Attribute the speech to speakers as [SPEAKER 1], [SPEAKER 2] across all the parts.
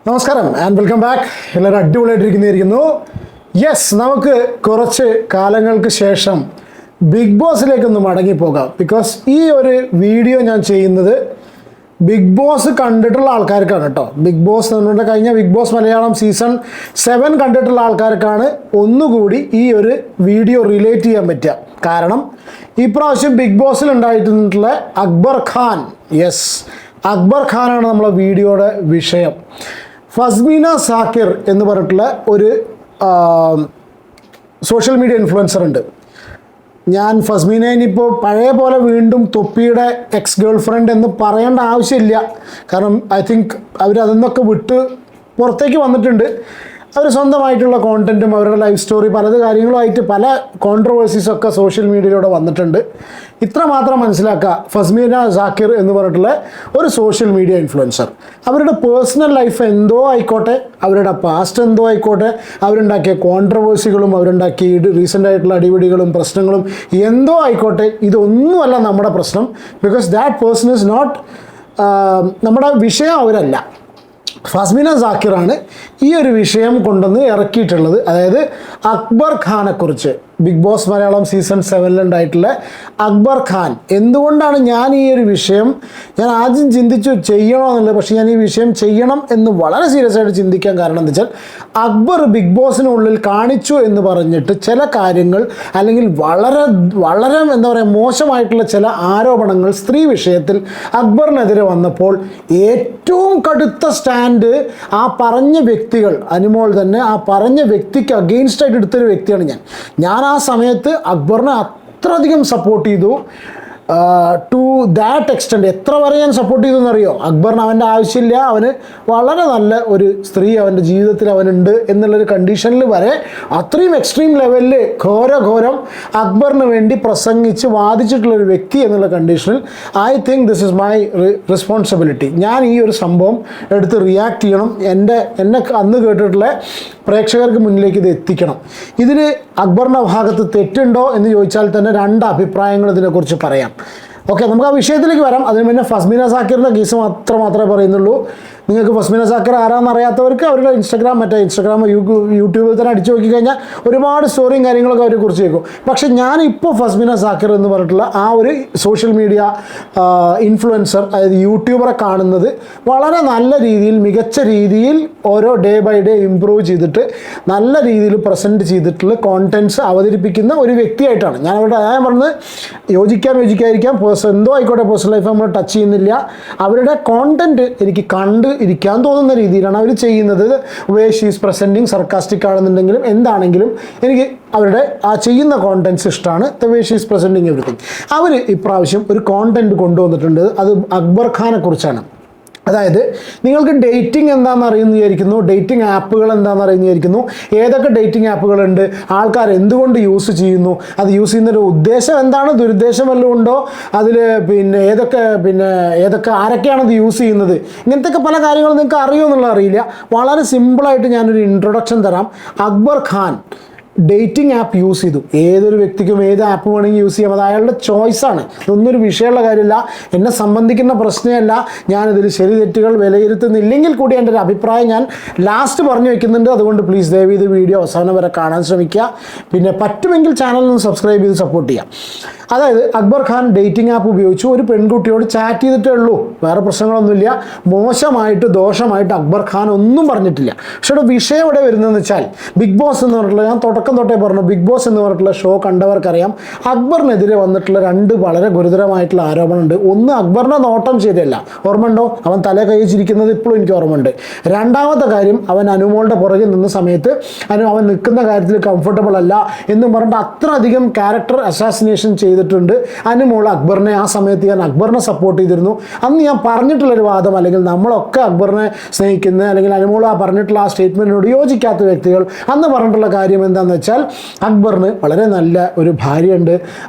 [SPEAKER 1] നമസ്കാരം and welcome back. എല്ലാവരും അടിപൊളിയായിട്ടിരിക്കുന്നു. Yes, നമുക്ക് കുറച്ച് കാലങ്ങൾക്ക് ശേഷം ബിഗ് ബോസിലേക്കൊന്ന് മടങ്ങിപ്പോകാം. ബിക്കോസ് ഈ ഒരു വീഡിയോ ഞാൻ ചെയ്യുന്നത് ബിഗ് ബോസ് കണ്ടിട്ടുള്ള ആൾക്കാർക്കാണ് കേട്ടോ. ബിഗ് ബോസ് നമ്മുടെ കഴിഞ്ഞ ബിഗ് ബോസ് മലയാളം സീസൺ 7 കണ്ടിട്ടുള്ള ആൾക്കാർക്കാണ് ഒന്നുകൂടി ഈ ഒരു വീഡിയോ റിലേറ്റ് ചെയ്യാൻ പറ്റുക. കാരണം ഈ പ്രാവശ്യം ബിഗ് ബോസിൽ ഉണ്ടായിട്ടുള്ള അക്ബർ ഖാൻ, യെസ് അക്ബർ ഖാനാണ് നമ്മളെ വീഡിയോയുടെ വിഷയം. ഫസ്മീന സാക്കിർ എന്ന് പറഞ്ഞിട്ടുള്ള ഒരു സോഷ്യൽ മീഡിയ ഇൻഫ്ലുവൻസർ ഉണ്ട്. ഞാൻ ഫസ്മീനയിനിപ്പോൾ പഴയ പോലെ വീണ്ടും തൊപ്പിയുടെ എക്സ് ഗേൾ ഫ്രണ്ട് എന്ന് പറയേണ്ട ആവശ്യമില്ല. കാരണം ഐ തിങ്ക് അവർ അതിൽ നിന്നൊക്കെ വിട്ട് പുറത്തേക്ക് വന്നിട്ടുണ്ട്. അവർ സ്വന്തമായിട്ടുള്ള കോണ്ടൻറ്റും അവരുടെ ലൈഫ് സ്റ്റോറി പലത് കാര്യങ്ങളുമായിട്ട് പല കോൺട്രവേഴ്സീസൊക്കെ സോഷ്യൽ മീഡിയയിലൂടെ വന്നിട്ടുണ്ട്. ഇത്ര മാത്രം മനസ്സിലാക്കുക, ഫസ്മീന സാക്കിർ എന്ന് പറഞ്ഞിട്ടുള്ള ഒരു സോഷ്യൽ മീഡിയ ഇൻഫ്ലുവൻസർ, അവരുടെ പേഴ്സണൽ ലൈഫ് എന്തോ ആയിക്കോട്ടെ, അവരുടെ പാസ്റ്റ് എന്തോ ആയിക്കോട്ടെ, അവരുണ്ടാക്കിയ കോൺട്രവേഴ്സികളും അവരുണ്ടാക്കിയ റീസെൻ്റ് ആയിട്ടുള്ള അടിപിടികളും പ്രശ്നങ്ങളും എന്തോ ആയിക്കോട്ടെ, ഇതൊന്നുമല്ല നമ്മുടെ പ്രശ്നം. Because that person is not നമ്മുടെ വിഷയം. അവരല്ല. ഫസ്മീന സാക്കിറാണ് ഈ ഒരു വിഷയം കൊണ്ടുവന്ന് ഇറക്കിയിട്ടുള്ളത്. അതായത് അക്ബർ ഖാനെക്കുറിച്ച്, ബിഗ് ബോസ് മലയാളം സീസൺ 7 ഉണ്ടായിട്ടുള്ള അക്ബർ ഖാൻ. എന്തുകൊണ്ടാണ് ഞാൻ ഈ ഒരു വിഷയം ഞാൻ ആദ്യം ചിന്തിച്ചു ചെയ്യണോ എന്നുള്ളത്, പക്ഷേ ഞാൻ ഈ വിഷയം ചെയ്യണം എന്ന് വളരെ സീരിയസ് ആയിട്ട് ചിന്തിക്കാൻ കാരണം എന്താ വെച്ചാൽ, അക്ബർ ബിഗ് ബോസിനുള്ളിൽ കാണിച്ചു എന്ന് പറഞ്ഞിട്ട് ചില കാര്യങ്ങൾ, അല്ലെങ്കിൽ വളരെ വളരെ എന്താ പറയുക മോശമായിട്ടുള്ള ചില ആരോപണങ്ങൾ സ്ത്രീ വിഷയത്തിൽ അക്ബറിനെതിരെ വന്നപ്പോൾ ഏറ്റവും കടുത്ത സ്റ്റാൻഡ് ആ പറഞ്ഞ വ്യക്തികൾ, അനുമോൾ തന്നെ ആ പറഞ്ഞ വ്യക്തിക്ക് അഗെയിൻസ്റ്റ് ആയിട്ട് എടുത്തൊരു വ്യക്തിയാണ് ഞാൻ ആ സമയത്ത് അക്ബറിനെ അത്രയധികം സപ്പോർട്ട് ചെയ്തു. ടു ദാറ്റ് എക്സ്റ്റെൻഡ് എത്ര വരെ ഞാൻ സപ്പോർട്ട് ചെയ്തു എന്നറിയോ? അക്ബറിന് അവൻ്റെ ആവശ്യമില്ല, അവന് വളരെ നല്ല ഒരു സ്ത്രീ അവൻ്റെ ജീവിതത്തിൽ അവനുണ്ട് എന്നുള്ളൊരു കണ്ടീഷനിൽ വരെ അത്രയും എക്സ്ട്രീം ലെവലിൽ ഘോരം അക്ബറിന് വേണ്ടി പ്രസംഗിച്ച് വാദിച്ചിട്ടുള്ളൊരു വ്യക്തി എന്നുള്ള കണ്ടീഷനിൽ I think this is my responsibility. ഞാൻ ഈ ഒരു സംഭവം എടുത്ത് റിയാക്ട് ചെയ്യണം. എന്നെ അന്ന് കേട്ടിട്ടുള്ള പ്രേക്ഷകർക്ക് മുന്നിലേക്ക് ഇത് എത്തിക്കണം. ഇതിൽ അക്ബറിൻ്റെ ഭാഗത്ത് തെറ്റുണ്ടോ എന്ന് ചോദിച്ചാൽ തന്നെ രണ്ട് അഭിപ്രായങ്ങൾ ഇതിനെക്കുറിച്ച് പറയാം. ഓക്കെ, നമുക്ക് ആ വിഷയത്തിലേക്ക് വരാം. അതിന് മുന്നേ ഫസ്മീന സാക്കിറിൻ്റെ കേസ് മാത്രമേ പറയുന്നുള്ളൂ. നിങ്ങൾക്ക് ഫസ്മീന സാക്കിർ ആരാന്ന് അറിയാത്തവർക്ക് അവരുടെ ഇൻസ്റ്റാഗ്രാം യൂട്യൂബിൽ തന്നെ അടിച്ചു നോക്കിക്കഴിഞ്ഞാൽ ഒരുപാട് സ്റ്റോറിയും കാര്യങ്ങളൊക്കെ അവരെ കുറിച്ച് കേൾക്കും. പക്ഷേ ഞാനിപ്പോൾ ഫസ്മീന സാക്കിർ എന്ന് പറഞ്ഞിട്ടുള്ള ആ ഒരു സോഷ്യൽ മീഡിയ ഇൻഫ്ലുവൻസർ, അതായത് യൂട്യൂബറെ കാണുന്നത് വളരെ നല്ല രീതിയിൽ, മികച്ച രീതിയിൽ ഓരോ ഡേ ബൈ ഡേ ഇമ്പ്രൂവ് ചെയ്തിട്ട് നല്ല രീതിയിൽ പ്രസൻറ്റ് ചെയ്തിട്ടുള്ള കോണ്ടൻറ്റ്സ് അവതരിപ്പിക്കുന്ന ഒരു വ്യക്തിയായിട്ടാണ് ഞാൻ പറഞ്ഞത്. യോജിക്കാതിരിക്കാം, എന്തോ ആയിക്കോട്ടെ, പേഴ്സണൽ ലൈഫ് നമ്മൾ ടച്ച് ചെയ്യുന്നില്ല. അവരുടെ കോണ്ടൻറ്റ് എനിക്ക് കണ്ട് ഇരിക്കാൻ തോന്നുന്ന രീതിയിലാണ് അവർ ചെയ്യുന്നത്. Way she is presenting sarcastic ആണെന്നുണ്ടെങ്കിലും എന്താണെങ്കിലും എനിക്ക് അവരുടെ ആ ചെയ്യുന്ന കോണ്ടൻറ്റ്സ് ഇഷ്ടമാണ്. The way she is presenting everything. അവർ ഇപ്രാവശ്യം ഒരു കോണ്ടൻറ്റ് കൊണ്ടുവന്നിട്ടുണ്ട്. അത് അക്ബർ ഖാനെ കുറിച്ചാണ്. അതായത് നിങ്ങൾക്ക് ഡേറ്റിംഗ് എന്താണെന്ന് അറിയുമെന്ന് വിചാരിക്കുന്നു, ഡേറ്റിംഗ് ആപ്പുകൾ എന്താണെന്ന് അറിയുമെന്ന് വിചാരിക്കുന്നു, ഏതൊക്കെ ഡേറ്റിംഗ് ആപ്പുകളുണ്ട്, ആൾക്കാർ എന്തുകൊണ്ട് യൂസ് ചെയ്യുന്നു, അത് യൂസ് ചെയ്യുന്നൊരു ഉദ്ദേശം എന്താണ്, ദുരുദ്ദേശം വല്ലതും ഉണ്ടോ, അതിൽ ഏതൊക്കെ ആരൊക്കെയാണ് അത് യൂസ് ചെയ്യുന്നത്, ഇങ്ങനത്തെ പല കാര്യങ്ങളും നിങ്ങൾക്ക് അറിയുമെന്നുള്ള അറിയില്ല. വളരെ സിമ്പിളായിട്ട് ഞാനൊരു ഇൻട്രൊഡക്ഷൻ തരാം. Akbar Khan dating app use ചെയ്തു. ഏതൊരു വ്യക്തിക്കും ഏത് ആപ്പ് വേണമെങ്കിൽ യൂസ് ചെയ്യാം. അത് അയാളുടെ ചോയ്സാണ്. ഇതൊന്നൊരു വിഷയമുള്ള കാര്യമില്ല, എന്നെ സംബന്ധിക്കുന്ന പ്രശ്നമല്ല. ഞാനിതിൽ ശരി തെറ്റുകൾ വിലയിരുത്തുന്നില്ലെങ്കിൽ കൂടി എൻ്റെ ഒരു അഭിപ്രായം ഞാൻ ലാസ്റ്റ് പറഞ്ഞു വയ്ക്കുന്നുണ്ട്. അതുകൊണ്ട് പ്ലീസ് ദയവ് ഇത് വീഡിയോ അവസാനം വരെ കാണാൻ ശ്രമിക്കുക. പിന്നെ പറ്റുമെങ്കിൽ ചാനൽ ഒന്ന് സബ്സ്ക്രൈബ് ചെയ്ത് സപ്പോർട്ട് ചെയ്യാം. അതായത് അക്ബർ ഖാൻ ഡേറ്റിംഗ് ആപ്പ് ഉപയോഗിച്ചു ഒരു പെൺകുട്ടിയോട് ചാറ്റ് ചെയ്തിട്ടേ ഉള്ളൂ, വേറെ പ്രശ്നങ്ങളൊന്നുമില്ല. മോശമായിട്ട് ദോഷമായിട്ട് അക്ബർ ഖാൻ ഒന്നും പറഞ്ഞിട്ടില്ല. പക്ഷേ ഇവിടെ വിഷയം ഇവിടെ വരുന്നതെന്ന് വെച്ചാൽ, ബിഗ് ബോസ് എന്ന് പറഞ്ഞിട്ടുള്ള, ഞാൻ തുടക്കം തൊട്ടേ പറഞ്ഞു, ബിഗ് ബോസ് എന്ന് പറഞ്ഞിട്ടുള്ള ഷോ കണ്ടവർക്കറിയാം അക്ബറിനെതിരെ വന്നിട്ടുള്ള രണ്ട് വളരെ ഗുരുതരമായിട്ടുള്ള ആരോപണമുണ്ട്. ഒന്ന്, അക്ബറിനെ നോട്ടം ശരിയല്ല, ഓർമ്മയുണ്ടോ? അവൻ തല കഴിച്ചിരിക്കുന്നത് ഇപ്പോഴും എനിക്ക് ഓർമ്മയുണ്ട്. രണ്ടാമത്തെ കാര്യം, അവൻ അനുമോളുടെ പുറകിൽ നിന്ന സമയത്ത് അവൻ നിൽക്കുന്ന കാര്യത്തിൽ കംഫർട്ടബിൾ അല്ല എന്നും പറഞ്ഞിട്ട് അത്രയധികം ക്യാരക്ടർ അസാസിനേഷൻ ചെയ്തിട്ടുണ്ട് അനുമോൾ അക്ബറിനെ. ആ സമയത്ത് ഞാൻ അക്ബറിനെ സപ്പോർട്ട് ചെയ്തിരുന്നു. അന്ന് ഞാൻ പറഞ്ഞിട്ടുള്ളൊരു വാദം, അല്ലെങ്കിൽ നമ്മളൊക്കെ അക്ബറിനെ സ്നേഹിക്കുന്ന, അല്ലെങ്കിൽ അനുമോൾ ആ പറഞ്ഞിട്ടുള്ള ആ സ്റ്റേറ്റ്മെൻറ്റിനോട് യോജിക്കാത്ത വ്യക്തികൾ അന്ന് പറഞ്ഞിട്ടുള്ള കാര്യം എന്താണെന്ന് വെച്ചാൽ, അക്ബറിന് വളരെ നല്ല ഒരു ഭാര്യയുണ്ട്,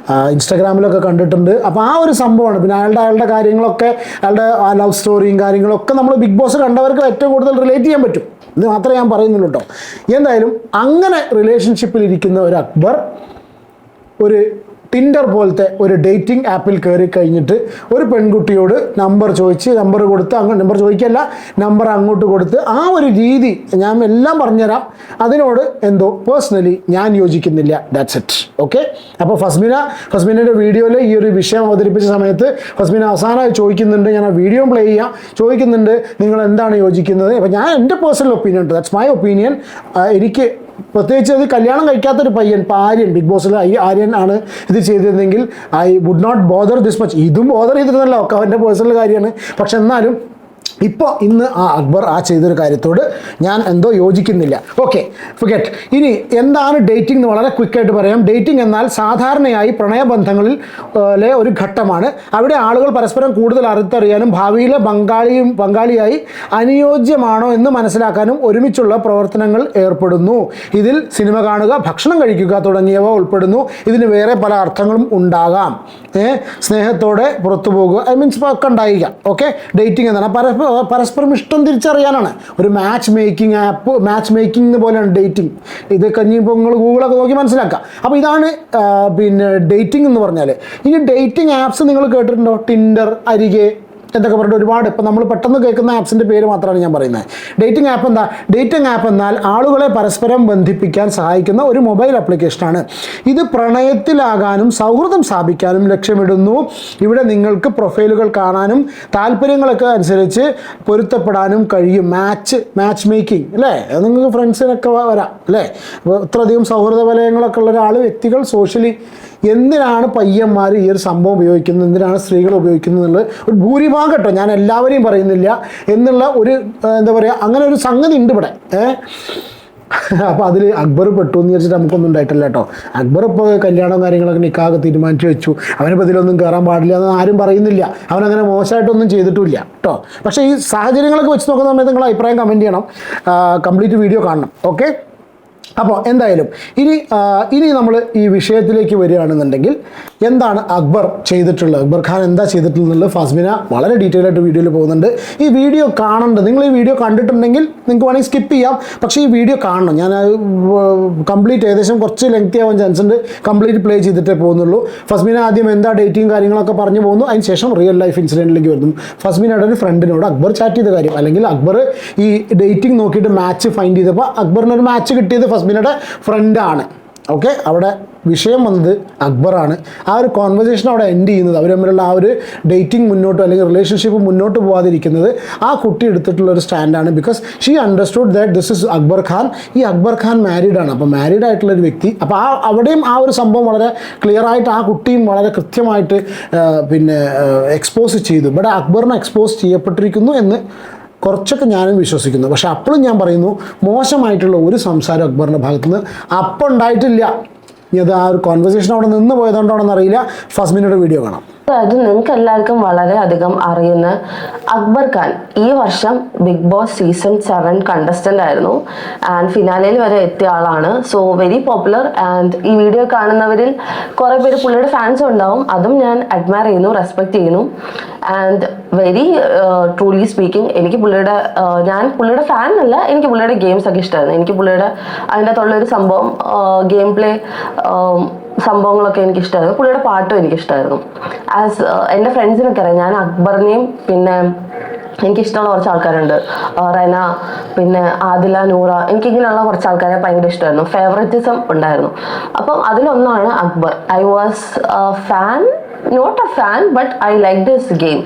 [SPEAKER 1] ഇൻസ്റ്റാഗ്രാമിലൊക്കെ കണ്ടിട്ടുണ്ട്. അപ്പോൾ ആ ഒരു സംഭവമാണ്. പിന്നെ അയാളുടെ കാര്യങ്ങളൊക്കെ, അയാളുടെ ആ ലവ് സ്റ്റോറിയും കാര്യങ്ങളൊക്കെ നമ്മൾ ബിഗ് ബോസ് കണ്ടവർക്ക് ഏറ്റവും കൂടുതൽ റിലേറ്റ് ചെയ്യാൻ പറ്റും. ഇത് മാത്രമേ ഞാൻ പറയുന്നുള്ളൂ കേട്ടോ. എന്തായാലും അങ്ങനെ റിലേഷൻഷിപ്പിൽ ഇരിക്കുന്ന ഒരു അക്ബർ ഒരു ടിൻഡർ പോലത്തെ ഒരു ഡേറ്റിംഗ് ആപ്പിൽ കയറി കഴിഞ്ഞിട്ട് ഒരു പെൺകുട്ടിയോട് നമ്പർ ചോദിച്ച് നമ്പർ കൊടുത്ത് അങ്ങോട്ട് നമ്പർ ചോദിക്കല്ല നമ്പർ അങ്ങോട്ട് കൊടുത്ത് ആ ഒരു രീതി ഞാൻ എല്ലാം പറഞ്ഞുതരാം. അതിനോട് എന്തോ പേഴ്സണലി ഞാൻ യോജിക്കുന്നില്ല. That's it. ഓക്കെ. അപ്പോൾ ഫസ്മിനയുടെ വീഡിയോയിൽ ഈ ഒരു വിഷയം അവതരിപ്പിച്ച സമയത്ത് ഫസ്മിന അവസാനമായി ചോദിക്കുന്നുണ്ട്, ഞാൻ ആ വീഡിയോ പ്ലേ ചെയ്യാം, ചോദിക്കുന്നുണ്ട് നിങ്ങൾ എന്താണ് യോജിക്കുന്നത്. അപ്പോൾ ഞാൻ എൻ്റെ പേഴ്സണൽ ഒപ്പീനിയൻ ഉണ്ട്, ദാറ്റ്സ് മൈ ഒപ്പീനിയൻ. എനിക്ക് പ്രത്യേകിച്ച് അത് കല്യാണം കഴിക്കാത്തൊരു പയ്യൻ, ഇപ്പോൾ ആര്യൻ ബിഗ് ബോസിൽ ആര്യൻ ആണ് ഇത് ചെയ്തിരുന്നെങ്കിൽ I would not bother this much. ഇതും ബോദർ ചെയ്തിരുന്നല്ലോ, ഒക്കെ അവൻ്റെ പേഴ്സണൽ കാര്യമാണ്. പക്ഷെ എന്നാലും ഇപ്പോൾ ഇന്ന് അക്ബർ ചെയ്തൊരു കാര്യത്തോട് ഞാൻ എന്തോ യോജിക്കുന്നില്ല. Okay, forget. ഇനി എന്താണ് ഡേറ്റിംഗ് എന്ന് വളരെ ക്വിക്കായിട്ട് പറയാം. ഡേറ്റിംഗ് എന്നാൽ സാധാരണയായി പ്രണയബന്ധങ്ങളിൽ ഒരു ഘട്ടമാണ്. അവിടെ ആളുകൾ പരസ്പരം കൂടുതൽ അടുത്തറിയാനും ഭാവിയിലെ പങ്കാളിയായി അനുയോജ്യമാണോ എന്ന് മനസ്സിലാക്കാനും ഒരുമിച്ചുള്ള പ്രവർത്തനങ്ങൾ ഏർപ്പെടുന്നു. ഇതിൽ സിനിമ കാണുക, ഭക്ഷണം കഴിക്കുക തുടങ്ങിയവ ഉൾപ്പെടുന്നു. ഇതിന് വേറെ പല അർത്ഥങ്ങളും ഉണ്ടാകാം. സ്നേഹത്തോടെ പുറത്തു പോകുക, ഒക്കെ ഉണ്ടായിരിക്കാം. ഓക്കെ, ഡേറ്റിംഗ് എന്താണ് പരസ്പരം ഇഷ്ടം തിരിച്ചറിയാനാണ്. ഒരു മാച്ച് മേക്കിംഗ് പോലെയാണ് ഡേറ്റിംഗ്. ഇത് കഴിഞ്ഞപ്പോൾ നിങ്ങൾ ഗൂഗിളൊക്കെ നോക്കി മനസ്സിലാക്കാം. അപ്പോൾ ഇതാണ് ഡേറ്റിംഗ് എന്ന് പറഞ്ഞാൽ. ഇനി ഡേറ്റിംഗ് ആപ്സ് നിങ്ങൾ കേട്ടിട്ടുണ്ടോ? ടിൻഡർ, അരികെ എന്തൊക്കെ പറഞ്ഞിട്ട് ഒരുപാട്. ഇപ്പം നമ്മൾ പെട്ടെന്ന് കേൾക്കുന്ന ആപ്സിൻ്റെ പേര് മാത്രമാണ് ഞാൻ പറയുന്നത്. ഡേറ്റിംഗ് ആപ്പ് എന്താ? ഡേറ്റിംഗ് ആപ്പ് എന്നാൽ ആളുകളെ പരസ്പരം ബന്ധിപ്പിക്കാൻ സഹായിക്കുന്ന ഒരു മൊബൈൽ ആപ്ലിക്കേഷനാണ്. ഇത് പ്രണയത്തിലാകാനും സൗഹൃദം സ്ഥാപിക്കാനും ലക്ഷ്യമിടുന്നു. ഇവിടെ നിങ്ങൾക്ക് പ്രൊഫൈലുകൾ കാണാനും താല്പര്യങ്ങളൊക്കെ അനുസരിച്ച് പൊരുത്തപ്പെടാനും കഴിയും. മാച്ച് മേക്കിംഗ് അല്ലേ? നിങ്ങൾക്ക് ഫ്രണ്ട്സിനൊക്കെ വരാം അല്ലേ? അപ്പോൾ ഇത്രയധികം സൗഹൃദ വലയങ്ങളൊക്കെ ഉള്ള വ്യക്തികൾ സോഷ്യലി എന്തിനാണ് പയ്യന്മാർ ഈ ഒരു സംഭവം ഉപയോഗിക്കുന്നത്, എന്തിനാണ് സ്ത്രീകൾ ഉപയോഗിക്കുന്നത് എന്നുള്ളത് ഒരു ഭൂരിഭാഗം കേട്ടോ, ഞാൻ എല്ലാവരെയും പറയുന്നില്ല എന്നുള്ള ഒരു എന്താ പറയുക, അങ്ങനെ ഒരു സംഗതി ഉണ്ട് ഇവിടെ. അപ്പോൾ അതിൽ അക്ബർ പെട്ടു എന്ന് വിചാരിച്ചിട്ട് നമുക്കൊന്നും ഉണ്ടായിട്ടില്ല കേട്ടോ. അക്ബർ ഇപ്പോൾ കല്യാണവും കാര്യങ്ങളൊക്കെ നിക്കാഹ് തീരുമാനിച്ചു വെച്ചു. അവനിപ്പോൾ ഇതിലൊന്നും കയറാൻ പാടില്ല എന്ന് ആരും പറയുന്നില്ല. അവനങ്ങനെ മോശമായിട്ടൊന്നും ചെയ്തിട്ടില്ല കേട്ടോ. പക്ഷേ ഈ സാഹചര്യങ്ങളൊക്കെ വെച്ച് നോക്കുന്ന സമയത്ത് നിങ്ങൾ അഭിപ്രായം കമൻറ്റ് ചെയ്യണം, കംപ്ലീറ്റ് വീഡിയോ കാണണം. ഓക്കെ. അപ്പോൾ എന്തായാലും ഇനി നമ്മൾ ഈ വിഷയത്തിലേക്ക് വരികയാണെന്നുണ്ടെങ്കിൽ എന്താണ് അക്ബർ ചെയ്തിട്ടുള്ളത്, അക്ബർ ഖാൻ എന്താ ചെയ്തിട്ടുള്ളത് ഫസ്മിന വളരെ ഡീറ്റെയിൽ ആയിട്ട് വീഡിയോയിൽ പോകുന്നുണ്ട്. ഈ വീഡിയോ കാണേണ്ടത്, നിങ്ങൾ ഈ വീഡിയോ കണ്ടിട്ടുണ്ടെങ്കിൽ നിങ്ങൾക്ക് വേണമെങ്കിൽ സ്കിപ്പ് ചെയ്യാം, പക്ഷേ ഈ വീഡിയോ കാണണം. ഞാൻ കംപ്ലീറ്റ് ഏകദേശം കുറച്ച് ലെങ്തി ആവാൻ ചാൻസ് ഉണ്ട്, കംപ്ലീറ്റ് പ്ലേ ചെയ്തിട്ടേ പോകുന്നുള്ളൂ. ഫസ്മിന ആദ്യം എന്താ ഡേറ്റിംഗ് കാര്യങ്ങളൊക്കെ പറഞ്ഞു പോകുന്നു, അതിന് ശേഷം റിയൽ ലൈഫ് ഇൻസിഡൻറ്റിലേക്ക് വരുന്നു. ഫസ്മിനയുടെ ഒരു ഫ്രണ്ടിനോട് അക്ബർ ചാറ്റ് ചെയ്ത കാര്യം, അല്ലെങ്കിൽ അക്ബർ ഈ ഡേറ്റിംഗ് നോക്കിയിട്ട് മാച്ച് ഫൈൻഡ് ചെയ്തപ്പോൾ അക്ബറിനൊരു മാച്ച് കിട്ടിയത് ഫസ്മിനയുടെ ഫ്രണ്ടാണ്. ഓക്കെ, അവിടെ വിഷയം വന്നത് അക്ബറാണ്. ആ ഒരു കോൺവെർസേഷൻ അവിടെ എൻഡ് ചെയ്യുന്നത്, അവർ തമ്മിലുള്ള ആ ഒരു ഡേറ്റിംഗ് മുന്നോട്ട് അല്ലെങ്കിൽ റിലേഷൻഷിപ്പ് മുന്നോട്ട് പോകാതിരിക്കുന്നത് ആ കുട്ടി എടുത്തിട്ടുള്ള ഒരു സ്റ്റാൻഡാണ്. Because she understood that this is Akbar Khan. ഈ അക്ബർ ഖാൻ മാരീഡ് ആണ്. അപ്പോൾ മാരീഡ് ആയിട്ടുള്ളൊരു വ്യക്തി, അപ്പോൾ അവിടെയും ആ ഒരു സംഭവം വളരെ ക്ലിയർ ആയിട്ട് ആ കുട്ടിയും വളരെ കൃത്യമായിട്ട് എക്സ്പോസ് ചെയ്തു. ഇവിടെ അക്ബറിനെ എക്സ്പോസ് ചെയ്യപ്പെട്ടിരിക്കുന്നു എന്ന് കുറച്ചൊക്കെ ഞാനും വിശ്വസിക്കുന്നു. പക്ഷെ അപ്പോഴും ഞാൻ പറയുന്നു, മോശമായിട്ടുള്ള ഒരു സംസാരം അക്ബറിൻ്റെ ഭാഗത്തുനിന്ന് അപ്പം ഉണ്ടായിട്ടില്ല. ഇനി അത് ആ ഒരു കോൺവെർസേഷൻ അവിടെ നിന്ന് പോയതുകൊണ്ടാണെന്ന് അറിയില്ല. ഫസ്മിനയുടെ വീഡിയോ കാണാം.
[SPEAKER 2] അതായത് നിങ്ങൾക്ക് എല്ലാവർക്കും വളരെ അധികം അറിയുന്ന അക്ബർ ഖാൻ ഈ വർഷം ബിഗ് ബോസ് സീസൺ 7 കണ്ടസ്റ്റന്റ് ആയിരുന്നു ആൻഡ് ഫിനാലയിൽ വരെ എത്തിയ ആളാണ്. സോ വെരി പോപ്പുലർ ആൻഡ് ഈ വീഡിയോ കാണുന്നവരിൽ കുറേ പേര് പുള്ളിയുടെ ഫാൻസ് ഉണ്ടാവും. അതും ഞാൻ അഡ്മയർ ചെയ്യുന്നു, റെസ്പെക്ട് ചെയ്യുന്നു. ആൻഡ് വെരി ട്രൂലി സ്പീക്കിംഗ്, എനിക്ക് ഞാൻ പുള്ളിയുടെ ഫാൻ അല്ല, എനിക്ക് പുള്ളിയുടെ ഗെയിംസ് ഒക്കെ ഇഷ്ടമായിരുന്നു. എനിക്ക് പുള്ളിയുടെ അതിൻ്റെ അകത്തുള്ളൊരു സംഭവം, ഗെയിം പ്ലേ സംഭവങ്ങളൊക്കെ എനിക്കിഷ്ടമായിരുന്നു. പുള്ളിയുടെ പാട്ടും എനിക്കിഷ്ടമായിരുന്നു. ആസ് എൻ്റെ ഫ്രണ്ട്സിനൊക്കെ അറിയാം, ഞാൻ അക്ബറിനെയും പിന്നെ എനിക്കിഷ്ടമുള്ള കുറച്ച് ആൾക്കാരുണ്ട്, റെന, പിന്നെ ആദില, നൂറ, എനിക്കിങ്ങനെയുള്ള കുറച്ച് ആൾക്കാരെ ഭയങ്കര ഇഷ്ടമായിരുന്നു. ഫേവററ്റിസം ഉണ്ടായിരുന്നു. അപ്പം അതിലൊന്നാണ് Akbar. I was fan, not a fan, but I like this game.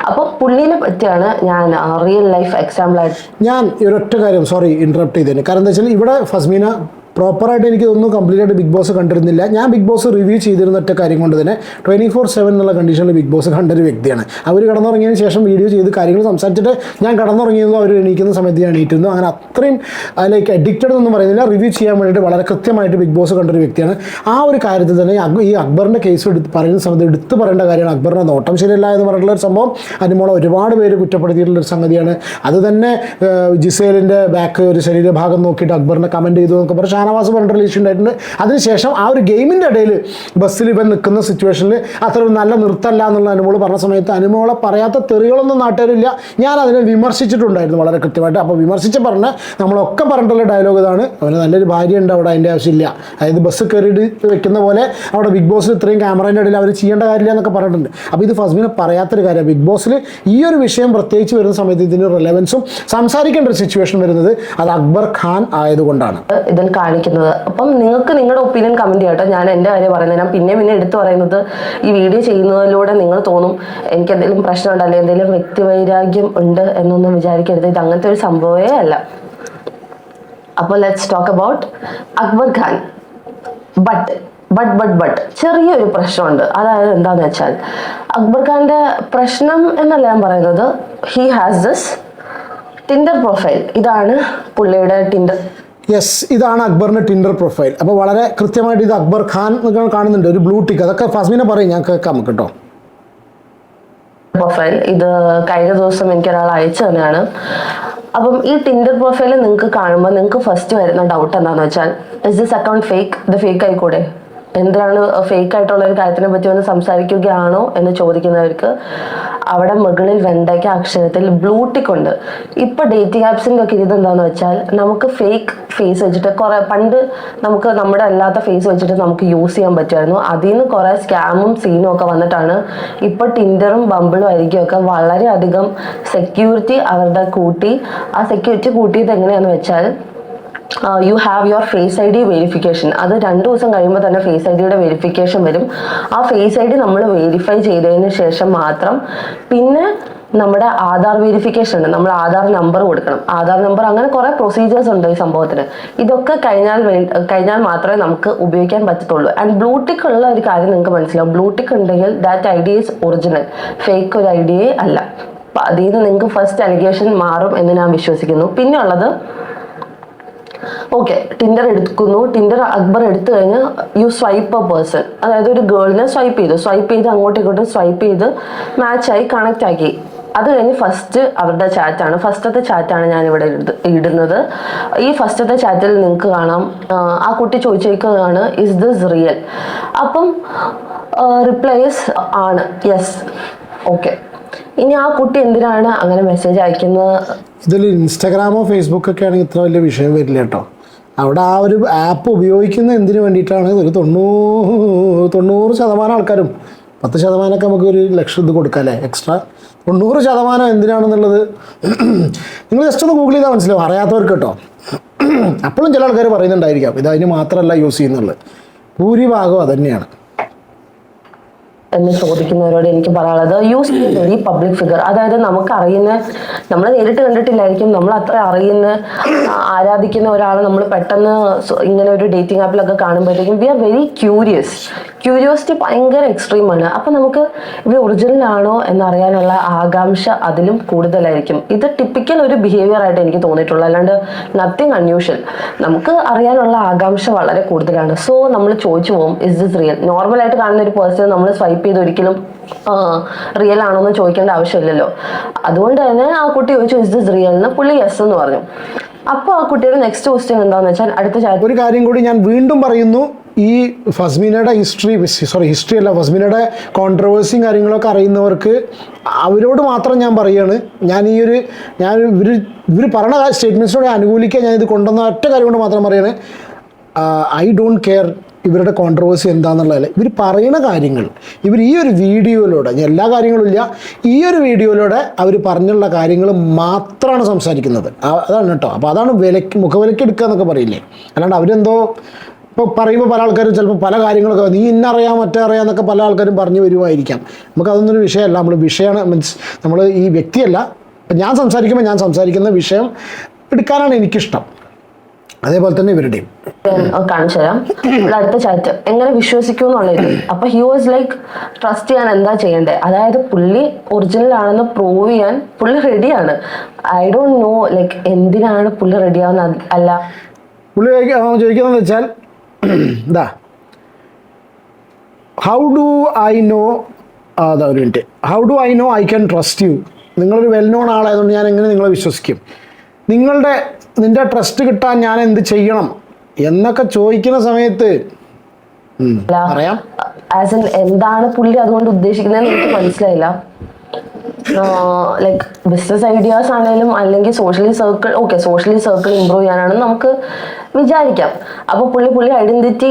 [SPEAKER 2] അപ്പോൾ പുള്ളിനെ പറ്റിയാണ് ഞാൻ റിയൽ ലൈഫ് എക്സാമ്പിളായിട്ട് ഞാൻ
[SPEAKER 1] ഒരൊറ്റ കാര്യം, സോറി ഇൻറ്ററപ്റ്റ് ചെയ്തതിന്. കാരണം എന്താ വെച്ചാൽ ഇവിടെ ഫസ്മീന പ്രോപ്പറായിട്ട് എനിക്ക് തോന്നുന്നു കംപ്ലീറ്റ് ആയിട്ട് ബിഗ് ബോസ് കണ്ടിരുന്നില്ല. ഞാൻ ബിഗ് ബോസ് റിവ്യൂ ചെയ്തിരുന്ന ഒറ്റ കാര്യം കൊണ്ട് തന്നെ 24/7 എന്നുള്ള കണ്ടീഷനിൽ ബിഗ് ബോസ് കണ്ടൊരു വ്യക്തിയാണ്. അവർ കടന്നുറങ്ങിയതിന് ശേഷം വീഡിയോ ചെയ്ത് കാര്യങ്ങൾ സംസാരിച്ചിട്ട് ഞാൻ കടന്നുറങ്ങിയതും അവർ എണീക്കുന്ന സമയത്ത് ഞാൻ എണീറ്റിരുന്നു. അങ്ങനെ അത്രയും ലൈക്ക് അഡിക്റ്റഡ് എന്നൊന്നും പറയുന്നില്ല, റിവ്യൂ ചെയ്യാൻ വേണ്ടിയിട്ട് വളരെ കൃത്യമായിട്ട് ബിഗ് ബോസ് കണ്ടൊരു വ്യക്തിയാണ്. ആ ഒരു കാര്യത്തിൽ തന്നെ ഈ അക്ബറിൻ്റെ കേസ് പറയുന്ന സമയത്ത് എടുത്ത് പറയേണ്ട കാര്യമാണ് അക്ബറിൻ്റെ നോട്ടം ശരിയല്ല എന്ന് പറഞ്ഞിട്ടുള്ളൊരു സംഭവം. അതിനുള്ള ഒരുപാട് പേര് കുറ്റപ്പെടുത്തിയിട്ടുള്ളൊരു സംഗതിയാണ്. അത് തന്നെ ജിസേലിൻ്റെ ബാക്ക് ഒരു ശരീരഭാഗം നോക്കിയിട്ട് അക്ബറിനെ കമൻറ്റ് ചെയ്തു എന്നൊക്കെ പറഞ്ഞാൽ ഷാനവാസ് പറഞ്ഞിട്ടുള്ള ഇഷ്യൂ ഉണ്ടായിട്ടുണ്ട്. അതിനുശേഷം ആ ഒരു ഗെയിമിൻ്റെ ഇടയിൽ ബസ്സിൽ ഇവൻ നിൽക്കുന്ന സിറ്റുവേഷനിൽ അത്ര ഒരു നല്ല നൃത്തമല്ല എന്നുള്ള അനുമോൾ പറഞ്ഞ സമയത്ത് അനുമോളെ പറയാത്ത തെറികളൊന്നും നാട്ടുകാരില്ല. ഞാൻ അതിനെ വിമർശിച്ചിട്ടുണ്ടായിരുന്നു വളരെ കൃത്യമായിട്ട്. അപ്പോൾ വിമർശിച്ച് പറഞ്ഞ് നമ്മളൊക്കെ പറഞ്ഞിട്ടുള്ള ഡയലോഗ് ഇതാണ്, അവന് നല്ലൊരു ഭാര്യ ഉണ്ട് അവിടെ, അതിൻ്റെ ആവശ്യമില്ല. അതായത് ബസ് കയറിയിട്ട് വെക്കുന്ന പോലെ അവിടെ ബിഗ് ബോസിൽ ഇത്രയും ക്യാമറേൻ്റെ ഇടയിൽ അവർ ചെയ്യേണ്ട കാര്യമില്ല എന്നൊക്കെ പറഞ്ഞിട്ടുണ്ട്. അപ്പോൾ ഇത് ഫസ്മിനെ പറയാത്തൊരു കാര്യമാണ്. ബിഗ് ബോസിൽ ഈ ഒരു വിഷയം പ്രത്യേകിച്ച് വരുന്ന സമയത്ത് ഇതിന് റിലവൻസും സംസാരിക്കേണ്ട ഒരു സിറ്റുവേഷൻ വരുന്നത് അത് അക്ബർ ഖാൻ ആയതുകൊണ്ടാണ്
[SPEAKER 2] ഇതിൽ കാണിക്കുന്നത്. അപ്പം നിങ്ങൾക്ക് നിങ്ങളുടെ ഒപ്പീനിയൻ കമന്റ് ചെയ്യട്ടോ. ഞാൻ എൻ്റെ കാര്യം പറയുന്നത്, ഞാൻ പിന്നെ എടുത്തു പറയുന്നത്, ഈ വീഡിയോ ചെയ്യുന്നതിലൂടെ നിങ്ങൾ തോന്നും എനിക്ക് എന്തെങ്കിലും പ്രശ്നമുണ്ട് അല്ലെങ്കിൽ എന്തെങ്കിലും വ്യക്തിവൈരാഗ്യം ഉണ്ട് എന്നൊന്നും വിചാരിക്കരുത്. ഇത് അങ്ങനത്തെ ഒരു സംഭവമേ അല്ല. അപ്പോൾ let's talk about Akbar Khan. But ചെറിയൊരു പ്രശ്നമുണ്ട്. അതായത് എന്താന്ന് വെച്ചാൽ അക്ബർ ഖാന്റെ പ്രശ്നം എന്നല്ല ഞാൻ പറയുന്നത്, he has this Tinder profile. ഇതാണ് പുള്ളിയുടെ ടിൻഡർ.
[SPEAKER 1] യെസ്, ഇതാണ് അക്ബറിൻ്റെ ടിൻഡർ പ്രൊഫൈൽ. അപ്പോൾ വളരെ കൃത്യമായിട്ട് ഇത് അക്ബർ ഖാൻ കാണുന്നുണ്ട്, ഒരു ബ്ലൂ ടിക്ക്. അതൊക്കെ ഫസ്മിനെ പറയും, ഞാൻ കേൾക്കാം നമുക്ക് കേട്ടോ.
[SPEAKER 2] പ്രൊഫൈൽ ഇത് കഴിഞ്ഞ ദിവസം എനിക്ക് ഒരാൾ അയച്ചു തന്നെയാണ്. അപ്പം ഈ ടിൻഡർ പ്രൊഫൈൽ നിങ്ങൾക്ക് കാണുമ്പോൾ നിങ്ങൾക്ക് ഫസ്റ്റ് വരുന്ന ഡൗട്ട് എന്താണെന്ന് വെച്ചാൽ, ഇസ് ദിസ് അക്കൗണ്ട് ഫേക്ക്? ഇത് ഫേക്ക് ആയിക്കൂടെ? എന്തിനാണ് ഫേക്ക് ആയിട്ടുള്ള ഒരു കാര്യത്തിനെ പറ്റി ഒന്ന് സംസാരിക്കുകയാണോ എന്ന് ചോദിക്കുന്നവർക്ക് അവിടെ മുകളിൽ വെണ്ടയ്ക്ക അക്ഷരത്തിൽ ബ്ലൂ ടിക്ക് ഉണ്ട്. ഇപ്പൊ ഡേറ്റിംഗ് ആപ്സിന്റെ ഒക്കെ ഇത് എന്താന്ന് വെച്ചാൽ, നമുക്ക് ഫേക്ക് ഫേസ് വെച്ചിട്ട് കുറെ പണ്ട് നമുക്ക് നമ്മുടെ അല്ലാത്ത ഫേസ് വെച്ചിട്ട് നമുക്ക് യൂസ് ചെയ്യാൻ പറ്റുമായിരുന്നു. അതിൽ നിന്ന് കുറെ സ്കാമും സീനും ഒക്കെ വന്നിട്ടാണ് ഇപ്പൊ ടിൻഡറും ബമ്പിളും ആയിരിക്കും ഒക്കെ വളരെയധികം സെക്യൂരിറ്റി അവരുടെ കൂട്ടി. ആ സെക്യൂരിറ്റി കൂട്ടിയത് എങ്ങനെയാന്ന് വെച്ചാൽ, you have your face ID ഡി വെരിഫിക്കേഷൻ. അത് 2 ദിവസം കഴിയുമ്പോൾ തന്നെ ഫേസ് ഐ ഡിയുടെ വെരിഫിക്കേഷൻ വരും. ആ ഫേസ് ഐ ഡി നമ്മൾ വെരിഫൈ ചെയ്തതിന് ശേഷം മാത്രം പിന്നെ നമ്മുടെ ആധാർ വെരിഫിക്കേഷൻ ഉണ്ട്. നമ്മൾ ആധാർ നമ്പർ കൊടുക്കണം, ആധാർ നമ്പർ, അങ്ങനെ കുറെ പ്രൊസീജിയേഴ്സ് ഉണ്ട് ഈ സംഭവത്തിന്. ഇതൊക്കെ കഴിഞ്ഞാൽ മാത്രമേ നമുക്ക് ഉപയോഗിക്കാൻ പറ്റത്തുള്ളൂ. ആൻഡ് ബ്ലൂടിക്ക് ഉള്ള ഒരു കാര്യം നിങ്ങൾക്ക് മനസ്സിലാവും. ബ്ലൂടിക്ക് ഉണ്ടെങ്കിൽ that I D is original, fake ഒരു ഐ ഡിയേ അല്ല. അപ്പം അതിൽ നിന്ന് നിങ്ങൾക്ക് ഫസ്റ്റ് അലിഗേഷൻ മാറും എന്ന് ഞാൻ വിശ്വസിക്കുന്നു. പിന്നെ ഉള്ളത്, ഓക്കെ, ടിൻഡർ എടുക്കുന്നു. ടിൻഡർ അക്ബർ എടുത്തു കഴിഞ്ഞ് യു സ്വൈപ്പ് എ പേഴ്സൺ, അതായത് ഒരു ഗേളിനെ സ്വൈപ്പ് ചെയ്ത് അങ്ങോട്ടും ഇങ്ങോട്ടും സ്വൈപ്പ് ചെയ്ത് മാച്ചായി കണക്റ്റ് ആക്കി. അത് കഴിഞ്ഞ് ഫസ്റ്റ് അവരുടെ ചാറ്റാണ്, ഫസ്റ്റത്തെ ചാറ്റാണ് ഞാൻ ഇവിടെ ഇടുന്നത്. ഈ ഫസ്റ്റത്തെ ചാറ്റിൽ നിങ്ങൾക്ക് കാണാം, ആ കുട്ടി ചോദിച്ചേക്കുന്നതാണ് ഇസ് ദിസ് റിയൽ? അപ്പം റിപ്ലൈസ് ആണ്, യെസ്. ഓക്കെ, ഇനി ആ കുട്ടി എന്തിനാണ് അങ്ങനെ മെസ്സേജ് അയക്കുന്നത്?
[SPEAKER 1] ഇതിൽ ഇൻസ്റ്റാഗ്രാമോ ഫേസ്ബുക്കൊക്കെ ഒക്കെ ആണെങ്കിൽ ഇത്ര വലിയ വിഷയം വരില്ല കേട്ടോ. അവിടെ ആ ഒരു ആപ്പ് ഉപയോഗിക്കുന്ന എന്തിനു വേണ്ടിയിട്ടാണ്, ഒരു 90% ആൾക്കാരും 10% നമുക്ക് ഒരു ലക്ഷം ഇത് കൊടുക്കാം അല്ലേ എക്സ്ട്രാ. 90% എന്തിനാണെന്നുള്ളത് നിങ്ങൾ ജസ്റ്റ് ഒന്ന് ഗൂഗിൾ ചെയ്താൽ മനസ്സിലാവും, അറിയാത്തവർക്ക് കേട്ടോ. അപ്പോഴും ചില ആൾക്കാർ പറയുന്നുണ്ടായിരിക്കാം ഇത് അതിന് മാത്രമല്ല യൂസ് ചെയ്യുന്നുള്ളത്. ഭൂരിഭാഗം അത് തന്നെയാണ്.
[SPEAKER 2] എന്ന് ചോദിക്കുന്നവരോട് എനിക്ക് പറയാനുള്ളത്, യൂസ് വെരി പബ്ലിക് ഫിഗർ. അതായത് നമുക്കറിയുന്ന, നമ്മൾ നേരിട്ട് കണ്ടിട്ടില്ലായിരിക്കും, നമ്മൾ അത്ര അറിയുന്ന ആരാധിക്കുന്ന ഒരാളെ നമ്മൾ പെട്ടെന്ന് ഇങ്ങനെ ഒരു ഡേറ്റിംഗ് ആപ്പിലൊക്കെ കാണുമ്പോഴത്തേക്കും വി ആർ വെരി ക്യൂരിയോസിറ്റി ഭയങ്കര എക്സ്ട്രീമാണ്. അപ്പം നമുക്ക് ഇവർ ഒറിജിനൽ ആണോ എന്നറിയാനുള്ള ആകാംക്ഷ അതിലും കൂടുതലായിരിക്കും. ഇത് ടിപ്പിക്കൽ ഒരു ബിഹേവിയർ ആയിട്ട് എനിക്ക് തോന്നിയിട്ടുള്ളൂ, അല്ലാണ്ട് നത്തിങ് അൺയൂഷ്വൽ. നമുക്ക് അറിയാനുള്ള ആകാംക്ഷ വളരെ കൂടുതലാണ്. സോ നമ്മൾ ചോദിച്ചു പോകും, ഇസ് ദിസ് റിയൽ? നോർമലായിട്ട് കാണുന്ന ഒരു പേഴ്സൺ നമ്മൾ സ്വൈപ്പ് ചെയ്ത് ഒരിക്കലും റിയൽ ആണോ എന്ന് ചോദിക്കേണ്ട ആവശ്യമില്ലല്ലോ. അതുകൊണ്ട് തന്നെ ആ കുട്ടി ചോദിച്ചു ഇസ് ദിസ് റിയൽ എന്ന്, പുള്ളി യെസ് എന്ന് പറഞ്ഞു. അപ്പോൾ ആ കുട്ടിയുടെ നെക്സ്റ്റ് ക്വസ്റ്റ്യൻ എന്താണെന്ന് വെച്ചാൽ, അടുത്ത ചാറ്റ്.
[SPEAKER 1] ഒരു കാര്യം കൂടി ഞാൻ വീണ്ടും പറയുന്നു, ഈ ഫസ്മീനയുടെ ഹിസ്റ്ററി അല്ല, ഫസ്മീനയുടെ കോൺട്രവേഴ്സിയും കാര്യങ്ങളൊക്കെ അറിയുന്നവർക്ക് അവരോട് മാത്രം ഞാൻ പറയുകയാണ്, ഇവർ പറഞ്ഞ സ്റ്റേറ്റ്മെൻറ്റ്സിനോട് അനുകൂലിക്കാൻ ഞാനിത് കൊണ്ടുവന്ന ഒറ്റ കാര്യം കൊണ്ട് മാത്രം പറയുകയാണ്, ഐ ഡോണ്ട് കെയർ ഇവരുടെ കോൺട്രവേഴ്സി എന്താണെന്നുള്ളതല്ല. ഇവർ പറയുന്ന കാര്യങ്ങൾ, ഇവർ ഈ ഒരു വീഡിയോയിലൂടെ, എല്ലാ കാര്യങ്ങളും ഇല്ല, ഈ ഒരു വീഡിയോയിലൂടെ അവർ പറഞ്ഞുള്ള കാര്യങ്ങൾ മാത്രമാണ് സംസാരിക്കുന്നത്. അതാണ് കേട്ടോ. അപ്പോൾ അതാണ് മുഖവിലയ്ക്ക് എടുക്കുക എന്നൊക്കെ പറയില്ലേ. അല്ലാണ്ട് അവരെന്തോ ഇപ്പോൾ പറയുമ്പോൾ പല ആൾക്കാരും ചിലപ്പോൾ പല കാര്യങ്ങളൊക്കെ നീ ഇന്നറിയാം മറ്റേ അറിയാമെന്നൊക്കെ പല ആൾക്കാരും പറഞ്ഞു വരുമായിരിക്കാം. നമുക്കതൊന്നൊരു വിഷയമല്ല. നമ്മൾ വിഷയമാണ്, മീൻസ് നമ്മൾ ഈ വ്യക്തിയല്ല. ഇപ്പം ഞാൻ സംസാരിക്കുമ്പോൾ ഞാൻ സംസാരിക്കുന്ന വിഷയം എടുക്കാനാണ് എനിക്കിഷ്ടം. അതേപോലെ തന്നെ ഇവരുടെയും
[SPEAKER 2] കാണിച്ചു തരാം. അടുത്ത ചാറ്റ് എങ്ങനെ വിശ്വസിക്കും എന്നുള്ളത്. അപ്പൊ ഹി വാസ് ലൈക്ക്, ട്രസ്റ്റ് ചെയ്യാൻ എന്താ ചെയ്യണ്ടേ? അതായത് പുള്ളി ഒറിജിനൽ ആണെന്ന് പ്രൂവ് ചെയ്യാൻ പുള്ളി റെഡിയാണ്. ഐ ഡോണ്ട് നോ ലൈക്ക് എന്തിനാണ് പുള്ളി റെഡി ആവുന്നത്. അല്ല,
[SPEAKER 1] പുള്ളി ചോദിക്കുന്നതെന്ന് വെച്ചാൽ എന്താ, ഹൗ ഡു ഐ നോ, അതാ ഒരു minute, how do I know I can trust you? നിങ്ങളൊരു വെൽ നോൺ ആളായതുകൊണ്ട് ഞാൻ എങ്ങനെ നിങ്ങളെ വിശ്വസിക്കും? നിന്റെ ട്രസ്റ്റ് കിട്ടാൻ ഞാൻ എന്ത് ചെയ്യണം എന്നൊക്കെ ചോദിക്കുന്ന സമയത്ത് പറയാം.
[SPEAKER 2] ആസ് എൻ എന്താണ് പുള്ളി അതുകൊണ്ട് ഉദ്ദേശിക്കുന്നതെന്ന് എനിക്ക് മനസ്സിലായില്ല. ലൈക്ക് ബിസിനസ് ഐഡിയാസ് ആണെങ്കിലും അല്ലെങ്കിൽ സോഷ്യലി സർക്കിൾ ഇമ്പ്രൂവ് ചെയ്യാനാണെന്ന് നമുക്ക് വിചാരിക്കാം. അപ്പോൾ പുള്ളി ഐഡന്റിറ്റി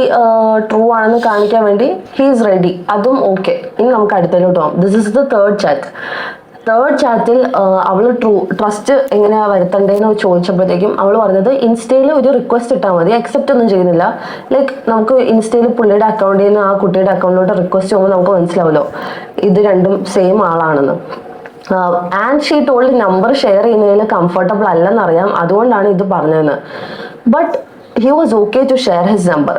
[SPEAKER 2] ട്രൂ ആണെന്ന് കാണിക്കാൻ വേണ്ടി ഹി ഈസ് റെഡി, അതും ഓക്കെ. ഇനി നമുക്ക് അടുത്തതിലോട്ട് പോകാം. ദിസ് ഇസ് ദ തേർഡ് ചാറ്റിൽ അവൾ ട്രസ്റ്റ് എങ്ങനെയാ വരുത്തണ്ടേന്ന് ചോദിച്ചപ്പോഴത്തേക്കും അവൾ പറഞ്ഞത് ഇൻസ്റ്റയിൽ ഒരു റിക്വസ്റ്റ് ഇട്ടാൽ മതി, അക്സെപ്റ്റ് ഒന്നും ചെയ്യുന്നില്ല. ലൈക്ക് നമുക്ക് ഇൻസ്റ്റയിൽ പുള്ളിയുടെ അക്കൗണ്ടിൽ നിന്ന് ആ കുട്ടിയുടെ അക്കൗണ്ടിലോട്ട് റിക്വസ്റ്റ് പോകുമ്പോൾ നമുക്ക് മനസ്സിലാവുമല്ലോ ഇത് രണ്ടും സെയിം ആളാണെന്ന്. And she told number share ചെയ്യുന്നതിൽ കംഫർട്ടബിൾ അല്ലെന്നറിയാം, അതുകൊണ്ടാണ് ഇത് പറഞ്ഞതെന്ന്. But he was okay to share his number.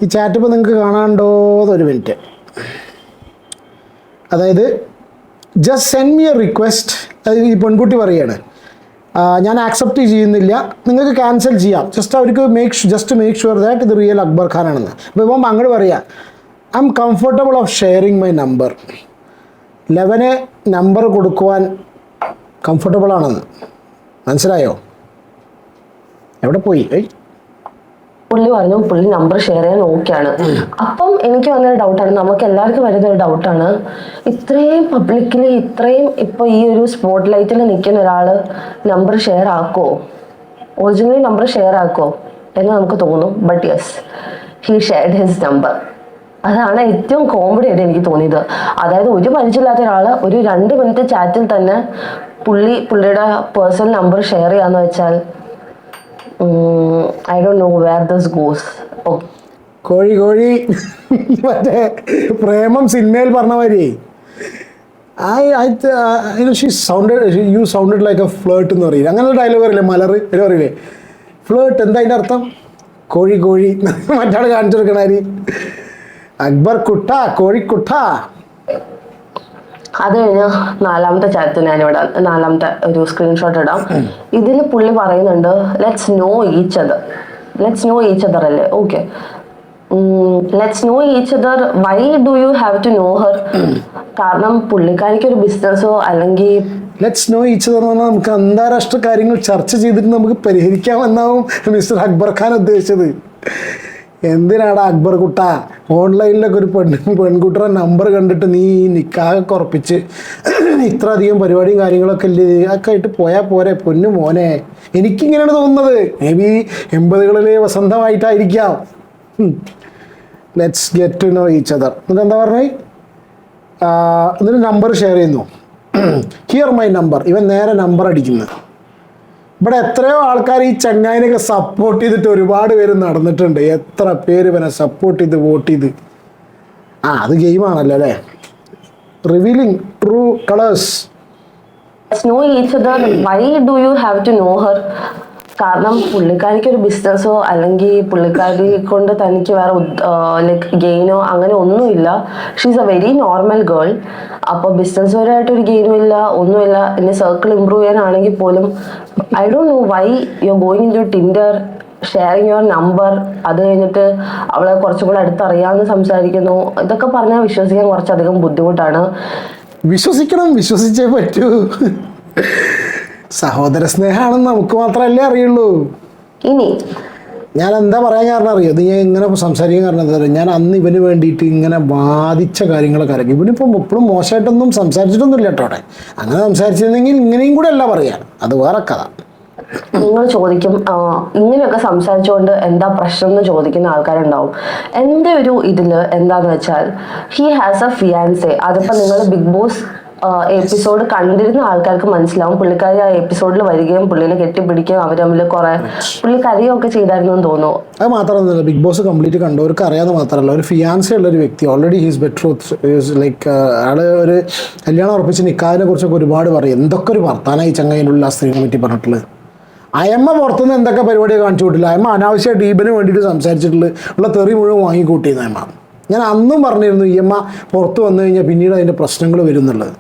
[SPEAKER 1] ഈ ചാറ്റ് ഇപ്പോൾ നിങ്ങൾക്ക് കാണാണ്ടോ ഒരു മിനിറ്റ്. അതായത് just send me a request. ഈ പെൺകുട്ടി പറയുകയാണ് ഞാൻ ആക്സെപ്റ്റ് ചെയ്യുന്നില്ല, നിങ്ങൾക്ക് ക്യാൻസൽ ചെയ്യാം, ജസ്റ്റ് അവർക്ക് മേക്ക് ഷുവർ ദാറ്റ് ഇത് റിയൽ അക്ബർ ഖാൻ ആണെന്ന്. അപ്പോൾ ഇപ്പം അങ്ങോട്ട് പറയാം I M comfortable of sharing my number. ലെവന് number കൊടുക്കുവാൻ കംഫർട്ടബിൾ ആണെന്ന് മനസ്സിലായോ? എവിടെ പോയി?
[SPEAKER 2] പുള്ളി പറഞ്ഞു പുള്ളി നമ്പർ ഷെയർ ചെയ്യാൻ ഓക്കെയാണ്. അപ്പം എനിക്ക് വന്നൊരു ഡൗട്ടാണ്, നമുക്ക് എല്ലാവർക്കും വരുന്ന ഒരു ഡൗട്ടാണ്, ഇത്രയും പബ്ലിക്കിൽ ഇത്രയും ഇപ്പോൾ ഈ ഒരു സ്പോട്ട് ലൈറ്റിൽ നിൽക്കുന്ന ഒരാൾ നമ്പർ ഷെയർ ആക്കുമോ, ഒറിജിനലി നമ്പർ ഷെയർ ആക്കുമോ എന്ന് നമുക്ക് തോന്നും. But yes, he shared his number. അതാണ് ഏറ്റവും കോമഡി ആയിട്ട് എനിക്ക് തോന്നിയത്. അതായത് ഒരു പരിചയമില്ലാത്ത ഒരാൾ ഒരു 2 മിനിറ്റ് ചാറ്റിൽ തന്നെ പുള്ളിയുടെ പേഴ്സണൽ നമ്പർ ഷെയർ ചെയ്യാന്ന് വെച്ചാൽ I don't know where this goes.
[SPEAKER 1] കോഴി മറ്റേ പ്രേമം സിനിമയിൽ പറഞ്ഞ മാതിരി you sounded like a flirt എന്ന് പറയില്ല, അങ്ങനെ ഡയലോഗ് അറിയില്ലേ, പറയില്ലേ ഫ്ലേർട്ട്, എന്താ അതിൻ്റെ അർത്ഥം? കോഴി മറ്റാൾ കാണിച്ചെടുക്കണാരി അക്ബർ കുട്ട, കോഴിക്കുട്ട.
[SPEAKER 2] അത് കഴിഞ്ഞ് 4ാമത്തെ ചാറ്റ് ഞാനിവിടെ 4ാമത്തെ ഒരു സ്ക്രീൻഷോട്ട് ഇടാം. ഇതിൽ പുള്ളി പറയുന്നുണ്ട് ലെറ്റ്സ് നോ ഈച്ച് അതർ അല്ലേ? Okay, let's know each other. Why do you have to know her? കാരണം പുള്ളിക്കാരിക്ക് ഒരു ബിസിനസ്സോ അല്ലെങ്കിൽ
[SPEAKER 1] ലെറ്റ്സ് നോ ഈച്ച് അതർ എന്ന് പറഞ്ഞാൽ നമുക്ക് അന്താരാഷ്ട്ര കാര്യങ്ങൾ ചർച്ച ചെയ്തിട്ട് നമുക്ക് പരിഹരിക്കാമെന്നാവും മിസ്റ്റർ അക്ബർ ഖാൻ ഉദ്ദേശിച്ചത്. എന്തിനാടാ അക്ബർ കുട്ട ഓൺലൈനിലൊക്കെ ഒരു പെൺകുട്ടിയുടെ നമ്പർ കണ്ടിട്ട് നീ നിക്കാഹൊക്കെ ഉറപ്പിച്ച് ഇത്ര അധികം പരിപാടിയും കാര്യങ്ങളൊക്കെ ഇല്ലേ ഒക്കെ ആയിട്ട് പോയാൽ പോരെ പൊന്നു മോനെ? എനിക്കിങ്ങനെയാണ് തോന്നുന്നത്. മേ ബി 80കളിലെ വസന്തമായിട്ടായിരിക്കാം. Let's get to know each other. എന്നിട്ട് എന്താ പറഞ്ഞേ? എന്നിട്ട് നമ്പർ ഷെയർ ചെയ്യുന്നു. Here my number. ഇവൻ നേരെ നമ്പർ അടിക്കുന്നത്. ഇവിടെ എത്രയോ ആൾക്കാർ ഈ ചങ്ങായിനൊക്കെ സപ്പോർട്ട് ചെയ്തിട്ട് ഒരുപാട് പേര് നടന്നിട്ടുണ്ട്. എത്ര പേര് ഇവനെ സപ്പോർട്ട് ചെയ്ത് വോട്ട് ചെയ്ത്. അത് ഗെയിമാണല്ലോ അല്ലേ? Revealing true colours.
[SPEAKER 2] know each other. Why do you have to know her? കാരണം പുള്ളിക്കാരിക്ക് ഒരു ബിസിനസ്സോ അല്ലെങ്കിൽ പുള്ളിക്കാരി കൊണ്ട് തനിക്ക് വേറെ ലൈക്ക് ഗെയിനോ അങ്ങനെ ഒന്നുമില്ല. She's a very normal girl. അപ്പോൾ ബിസിനസ് പരമായിട്ടൊരു ഗെയിനും ഇല്ല, ഒന്നുമില്ല. ഇനി സർക്കിൾ ഇമ്പ്രൂവ് ചെയ്യാനാണെങ്കിൽ പോലും I don't know why you are going in to Tinder, sharing your number. അത് കഴിഞ്ഞിട്ട് അവളെ കുറച്ചും കൂടെ അടുത്തറിയാമെന്ന് സംസാരിക്കുന്നു. ഇതൊക്കെ പറഞ്ഞാൽ വിശ്വസിക്കാൻ കുറച്ചധികം ബുദ്ധിമുട്ടാണ്.
[SPEAKER 1] വിശ്വസിച്ചേ പറ്റൂ. സഹോദര സ്നേഹമാണെന്ന് നമുക്ക് മാത്രമല്ലേ അറിയുള്ളൂ.
[SPEAKER 2] ഇനി
[SPEAKER 1] ഞാൻ എന്താ പറയാൻ കാരണം അറിയോ? ഇത് ഞാൻ ഇങ്ങനെ സംസാരിക്കാൻ കാരണം എന്താ പറയുക, ഞാൻ അന്ന് ഇവന് വേണ്ടിയിട്ട് ഇങ്ങനെ ബാധിച്ച കാര്യങ്ങളൊക്കെ അറിയാം. ഇവനിപ്പം എപ്പോഴും മോശമായിട്ടൊന്നും സംസാരിച്ചിട്ടൊന്നുമില്ല കേട്ടോ. അവിടെ അങ്ങനെ സംസാരിച്ചിരുന്നെങ്കിൽ ഇങ്ങനെയും കൂടെ അല്ല പറയാം, അത് വേറെ കഥ.
[SPEAKER 2] നിങ്ങൾ ചോദിക്കും ഇങ്ങനെയൊക്കെ സംസാരിച്ചുകൊണ്ട് എന്താ പ്രശ്നം എന്ന് ചോദിക്കുന്ന ആൾക്കാരുണ്ടാവും. എൻ്റെ ഒരു ഇതില് എന്താന്ന് വെച്ചാൽ ഹി ഹാസ് എ ഫിയാൻസെ. അതിപ്പോൾ നിങ്ങൾ ബിഗ് ബോസ് എപ്പിസോഡ് കണ്ടിരുന്ന ആൾക്കാർക്ക് മനസ്സിലാവും. പുള്ളിക്കാരി ആ എപ്പിസോഡിൽ വരികയും പുള്ളിനെ കെട്ടിപ്പിടിക്കുകയും അവർ തമ്മിൽ കുറെ പുള്ളി കരയൊക്കെ ചെയ്തായിരുന്നു എന്ന് തോന്നുന്നു.
[SPEAKER 1] അത് മാത്രമല്ല, ബിഗ് ബോസ് കംപ്ലീറ്റ് കണ്ടവർക്ക് അറിയാവുന്ന മാത്രമല്ല, ഒരു ഫിയാൻസെ ഉള്ള ഒരു വ്യക്തി ഓൾറെഡി ഹീസ് ബെറ്റർ ലൈക്ക് ആള് ഒരു കല്യാണം ഉറപ്പിച്ച് നിൽക്കാതിനെ കുറിച്ചൊക്കെ ഒരുപാട് പറയും. എന്തൊക്കെ ഒരു വർത്താനായി ചങ്ങയിലുള്ള ആ സ്ത്രീനെ പറ്റി പറഞ്ഞിട്ടുള്ളത്. അയമ്മ പുറത്തുനിന്ന് എന്തൊക്കെ പരിപാടിയൊക്കെ കാണിച്ചു കൂട്ടില്ല. അയമ്മ അനാവശ്യ ഡീപിന് വേണ്ടിയിട്ട് സംസാരിച്ചിട്ടുള്ള ഉള്ള തെറി മുഴുവൻ വാങ്ങിക്കൂട്ടിയെന്ന് അയമ്മ. ഞാൻ അന്നും പറഞ്ഞിരുന്നു ഈ അമ്മ പുറത്ത് വന്നു കഴിഞ്ഞാൽ പിന്നീട് അതിൻ്റെ പ്രശ്നങ്ങൾ വരും എന്നുള്ളത്.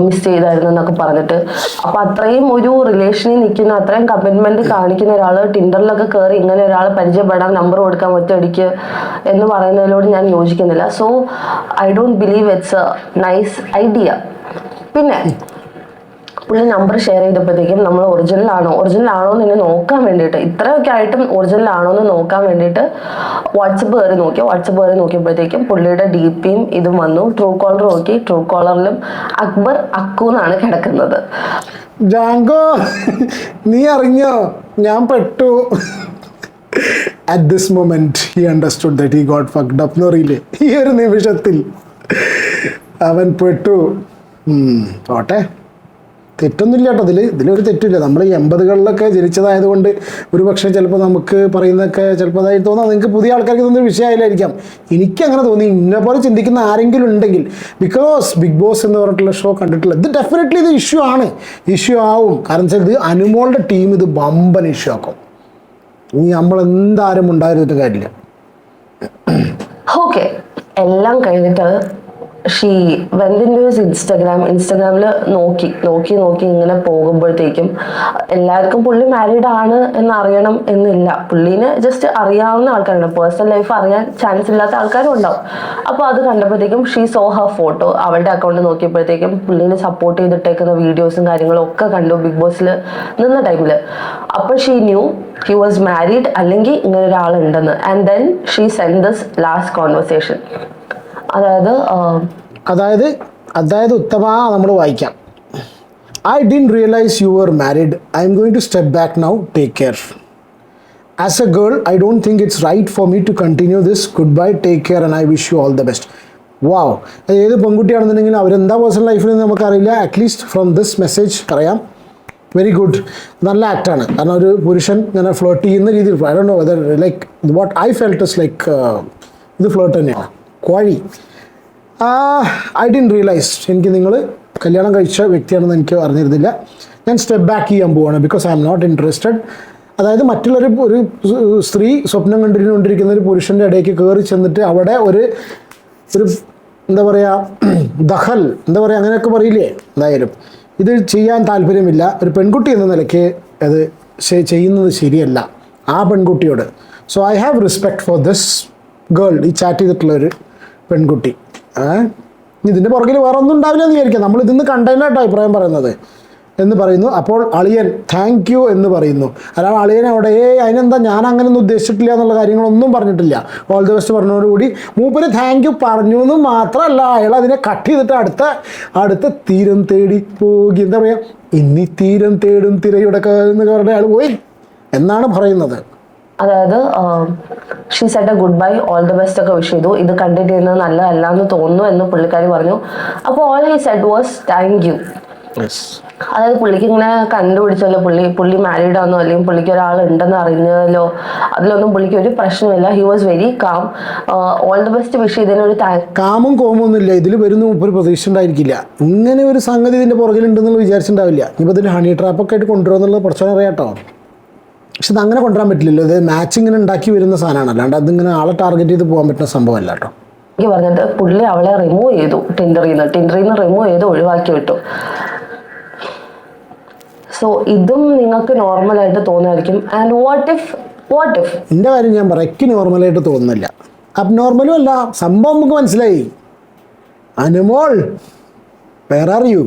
[SPEAKER 2] മിസ് ചെയ്തായിരുന്നു എന്നൊക്കെ പറഞ്ഞിട്ട്. അപ്പൊ അത്രയും ഒരു റിലേഷനിൽ നിൽക്കുന്ന, അത്രയും കമ്മിറ്റ്മെന്റ് കാണിക്കുന്ന ഒരാള് ടിൻഡറിലൊക്കെ കയറി ഇങ്ങനെ ഒരാളെ പരിചയപ്പെടാൻ നമ്പർ കൊടുക്കാൻ ഒറ്റയടിക്ക് എന്ന് പറയുന്നതിനോട് ഞാൻ യോജിക്കുന്നില്ല. So I don't believe it's A nice idea. പിന്നെ പുള്ളി നമ്പർ ഷെയർ ചെയ്തപ്പോഴത്തേക്കും നമ്മൾ ഒറിജിനൽ ആണോ എന്ന് എന്നെ നോക്കാൻ വേണ്ടിയിട്ട്, ഇത്രയൊക്കെ ആയിട്ടും ഒറിജിനൽ ആണോ എന്ന് നോക്കാൻ വേണ്ടിയിട്ട് വാട്സപ്പ് കയറി നോക്കിയപ്പോഴത്തേക്കും പുള്ളിയുടെ DPയും ഇതും വന്നു. ട്രൂ കോളർ നോക്കി, ട്രൂ കോളറിലും അക്ബർ അക്കു എന്നാണ് കിടക്കുന്നത്.
[SPEAKER 1] ജാങ്കോ നീ അറിഞ്ഞോ, ഞാൻ പെട്ടു. At this moment he understood that he got fucked up എന്ന് പറയില്ലേ, ഈ ഒരു നിമിഷത്തിൽ അവൻ പെട്ടു. ഓട്ടെ, തെറ്റൊന്നുമില്ല കേട്ടോ, ഇതിലൊരു തെറ്റില്ല. നമ്മൾ ഈ 80കളിലൊക്കെ ജനിച്ചതായതുകൊണ്ട് ഒരു പക്ഷേ ചിലപ്പോൾ നമുക്ക് പറയുന്നതൊക്കെ ചിലപ്പോൾ അതായി തോന്നാം, നിങ്ങൾക്ക് പുതിയ ആൾക്കാർക്ക് ഇതൊന്നും വിഷയമായില്ലായിരിക്കാം. എനിക്കങ്ങനെ തോന്നി. ഇന്നെപ്പോലെ ചിന്തിക്കുന്ന ആരെങ്കിലും ഉണ്ടെങ്കിൽ, ബിക്കോസ് ബിഗ് ബോസ് എന്ന് പറഞ്ഞിട്ടുള്ള ഷോ കണ്ടിട്ടില്ല, ഇത് ഡെഫിനറ്റ്ലി ഇത് ഇഷ്യൂ ആവും. കാരണം വെച്ചാൽ ഇത് അനുമോളുടെ ടീം ഇത് വമ്പൻ ഇഷ്യൂ ആക്കും. ഇനി നമ്മളെന്താരും ഉണ്ടായിരുന്നിട്ട് കാര്യമില്ല.
[SPEAKER 2] ഓക്കെ, എല്ലാം കഴിഞ്ഞിട്ട് she went in to his ഇൻസ്റ്റഗ്രാമിൽ നോക്കി ഇങ്ങനെ പോകുമ്പോഴത്തേക്കും എല്ലാവർക്കും പുള്ളി മാരീഡ് ആണ് എന്ന് അറിയണം എന്നില്ല. പുള്ളീനെ ജസ്റ്റ് അറിയാവുന്ന ആൾക്കാരുണ്ട്, പേഴ്സണൽ ലൈഫ് അറിയാൻ ചാൻസ് ഇല്ലാത്ത ആൾക്കാരും ഉണ്ടാവും. അപ്പോൾ അത് കണ്ടപ്പോഴത്തേക്കും ഷീ സോ ഹർ ഫോട്ടോ. അവളുടെ അക്കൗണ്ട് നോക്കിയപ്പോഴത്തേക്കും പുള്ളീനെ സപ്പോർട്ട് ചെയ്തിട്ടേക്കുന്ന വീഡിയോസും കാര്യങ്ങളും ഒക്കെ കണ്ടു ബിഗ് ബോസിൽ നിന്ന ടൈമിൽ. അപ്പോൾ she knew he was married, അല്ലെങ്കിൽ ഇങ്ങനെ ഒരാളുണ്ടെന്ന്. And then she send this last conversation.
[SPEAKER 1] അതായത് ഉത്തമ നമ്മൾ വായിക്കാം. I didn't realize you were married. I'm going to step back now. Take care. As a girl, I don't think it's right for me to continue this. Goodbye, take care, and I wish you all the best. Wow. ഏത് പെൺകുട്ടിയാണെന്നുണ്ടെങ്കിലും അവരെന്താ personal ലൈഫിൽ നിന്ന് നമുക്കറിയില്ല. At least from this message പറയാം, very good, നല്ല ആക്റ്റാണ്. കാരണം ഒരു പുരുഷൻ ഇങ്ങനെ ഫ്ലോട്ട് ചെയ്യുന്ന രീതിയിൽ, I don't no weather like what I felt is like ഇത് ഫ്ലോട്ട് തന്നെയാണ്, കോഴി. ഐ ഡിൻ റിയലൈസ്, എനിക്ക് നിങ്ങൾ കല്യാണം കഴിച്ച വ്യക്തിയാണെന്ന് എനിക്ക് അറിഞ്ഞിരുന്നില്ല. ഞാൻ സ്റ്റെപ്പ് ബാക്ക് ചെയ്യാൻ പോവാണ്, because I am not interested. അതായത് ഒരു സ്ത്രീ സ്വപ്നം കണ്ടുകൊണ്ടിരിക്കുന്ന ഒരു പുരുഷൻ്റെ ഇടയ്ക്ക് കയറി ചെന്നിട്ട് അവിടെ ഒരു എന്താ പറയുക, ദഹൽ എന്താ പറയുക, അങ്ങനെയൊക്കെ പറയില്ലേ, എന്തായാലും ഇത് ചെയ്യാൻ താല്പര്യമില്ല. ഒരു പെൺകുട്ടി എന്ന നിലയ്ക്ക് അത് ചെയ്യുന്നത് ശരിയല്ല ആ പെൺകുട്ടിയോട്. So I have respect for this girl, ഈ ചാറ്റ് ചെയ്തിട്ടുള്ളൊരു പെൺകുട്ടി. ഇതിൻ്റെ പുറകിൽ വേറെ ഒന്നും ഉണ്ടാവില്ല എന്ന് വിചാരിക്കാം. നമ്മൾ ഇതിന്ന് കണ്ടതിനായിട്ടോ അഭിപ്രായം പറയുന്നത് എന്ന് പറയുന്നു. അപ്പോൾ അളിയൻ താങ്ക് യു എന്ന് പറയുന്നു. അല്ലാതെ അളിയൻ അവിടെ അതിനെന്താ ഞാൻ അങ്ങനെയൊന്നും ഉദ്ദേശിച്ചിട്ടില്ല എന്നുള്ള കാര്യങ്ങളൊന്നും പറഞ്ഞിട്ടില്ല. ഓൾ ദി ബെസ്റ്റ് പറഞ്ഞതോടുകൂടി മൂപ്പര് താങ്ക് യു പറഞ്ഞു എന്ന് മാത്രമല്ല, അയാൾ അതിനെ കട്ട് ചെയ്തിട്ട് അടുത്ത തീരം തേടി പോകി, എന്താ പറയുക, ഇനി തീരം തേടും തിരയുടെ എന്നൊക്കെ പറഞ്ഞ അയാൾ പോയി എന്നാണ് പറയുന്നത്.
[SPEAKER 2] അതായത് she said A good bye, all the best ഒക്കെ വിഷ് ചെയ്തു. ഇത് കണ്ടിട്ട് ചെയ്യുന്നത് നല്ലതല്ല എന്ന് തോന്നുന്നു എന്ന് പുള്ളിക്കാരി പറഞ്ഞു. അപ്പോൾ all he said was thank you. അതായത് പുള്ളിക്ക് ഇങ്ങനെ കണ്ടുപിടിച്ചല്ലോ, പുള്ളി മാരീഡ് ആണെന്നോ അല്ലെങ്കിൽ പുള്ളിക്ക് ഒരാൾ ഉണ്ടെന്ന് അറിഞ്ഞല്ലോ, അതിലൊന്നും പുള്ളിക്ക് ഒരു പ്രശ്നമില്ല. He was very calm. All the best wish ചെയ്തതിനൊരു
[SPEAKER 1] കാമും കോമൊന്നുമില്ല. ഇതിൽ വരുന്ന ഒരു പ്രതീക്ഷ ഉണ്ടായിരിക്കില്ല, ഇങ്ങനെ ഒരു സംഗതി ഇതിൻ്റെ പുറകിലുണ്ടെന്നുള്ള വിചാരിച്ചിട്ടുണ്ടാവില്ല. ഇനിയിപ്പോൾ ഇതിൽ ഹണി ട്രാപ്പൊക്കെ ആയിട്ട് കൊണ്ടുവരുന്നുള്ള പ്രശ്നം അറിയാട്ടോ. പക്ഷെ ഇത് അങ്ങനെ കൊണ്ടുവരാൻ പറ്റില്ലല്ലോ, ഇത് മാച്ച് ഇങ്ങനെ ഉണ്ടാക്കി വരുന്ന സാധനമാണ്, അല്ലാണ്ട് അതിങ്ങനെ ആളെ ടാർഗറ്റ് ചെയ്ത് പോകാൻ പറ്റുന്ന സംഭവമല്ല കേട്ടോ.
[SPEAKER 2] എനിക്ക് പറഞ്ഞിട്ട് പുള്ളി അവളെ റിമൂവ് ചെയ്തു, ടിൻഡറിൽ നിന്ന് റിമൂവ് ചെയ്ത് ഒഴിവാക്കി വിട്ടു. സോ ഇതും നിങ്ങൾക്ക് നോർമലായിട്ട് തോന്നുമായിരിക്കും. ആൻഡ് വാട്ട് ഇഫ്
[SPEAKER 1] എൻ്റെ കാര്യം ഞാൻ പറയാം, എനിക്ക് നോർമലായിട്ട് തോന്നുന്നില്ല, അബ്നോർമലും അല്ല സംഭവം. നമുക്ക് മനസ്സിലായി. അനുമോൾ വേറെ അറിയൂ,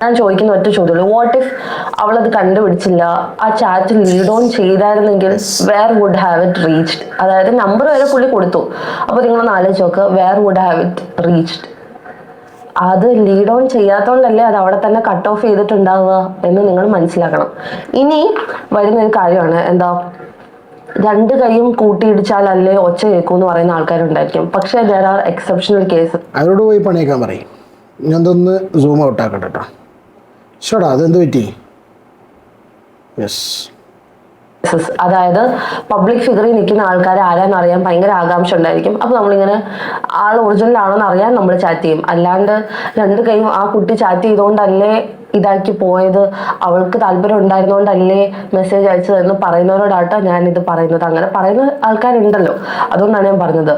[SPEAKER 2] ഞാൻ ചോദിക്കുന്ന ഒറ്റ ചോദ്യമുള്ളൂ, വാട്ട് ഇഫ് അവളത് കണ്ടുപിടിച്ചില്ല, ആ ചാറ്റ് ലീഡ് ഓൺ ചെയ്തായിരുന്നെങ്കിൽ where would have it reached? അതായത് നമ്പർ വരെ പുള്ളി കൊടുത്തു. അപ്പോൾ നിങ്ങളൊന്ന് ആലോചിച്ച് നോക്ക്, where would have it reached? അത് ലീഡ് ഓൺ ചെയ്യാത്തതുകൊണ്ടല്ലേ അത് അവിടെ തന്നെ കട്ട് ഓഫ് ചെയ്തിട്ടുണ്ടാവുക എന്ന് നിങ്ങൾ മനസ്സിലാക്കണം. ഇനി വരുന്നൊരു കാര്യമാണ്, എന്താ, രണ്ട് കൈയും കൂട്ടിയിടിച്ചാലല്ലേ ഒച്ച കേൾക്കൂ എന്ന് പറയുന്ന ആൾക്കാരുണ്ടായിരിക്കും. പക്ഷേ there are exceptional cases.
[SPEAKER 1] അവരോട് പോയി പണിയേക്കാൻ പറയും. ഞാൻ ഒന്ന് സൂം ഔട്ട് ആക്കട്ടെ കേട്ടോ. ഷോടാ, അതെന്ത് പറ്റി? യെസ്,
[SPEAKER 2] അതായത് പബ്ലിക് ഫിഗറിൽ നിൽക്കുന്ന ആൾക്കാരെ ആരാന്ന് അറിയാൻ ഭയങ്കര ആകാംക്ഷ ഉണ്ടായിരിക്കും. അപ്പോൾ നമ്മളിങ്ങനെ ആൾ ഒറിജിനൽ ആണെന്ന് അറിയാൻ നമ്മൾ ചാറ്റ് ചെയ്യും. അല്ലാണ്ട് രണ്ട് കൈയും ആ കുട്ടി ചാറ്റ് ചെയ്തുകൊണ്ടല്ലേ ഇതാക്കി പോയത്, അവൾക്ക് താല്പര്യം ഉണ്ടായിരുന്നുകൊണ്ടല്ലേ മെസ്സേജ് അയച്ചതെന്ന് പറയുന്നവരോടാട്ടോ ഞാനിത് പറയുന്നത്. അങ്ങനെ പറയുന്ന ആൾക്കാരുണ്ടല്ലോ, അതുകൊണ്ടാണ് ഞാൻ പറഞ്ഞത്.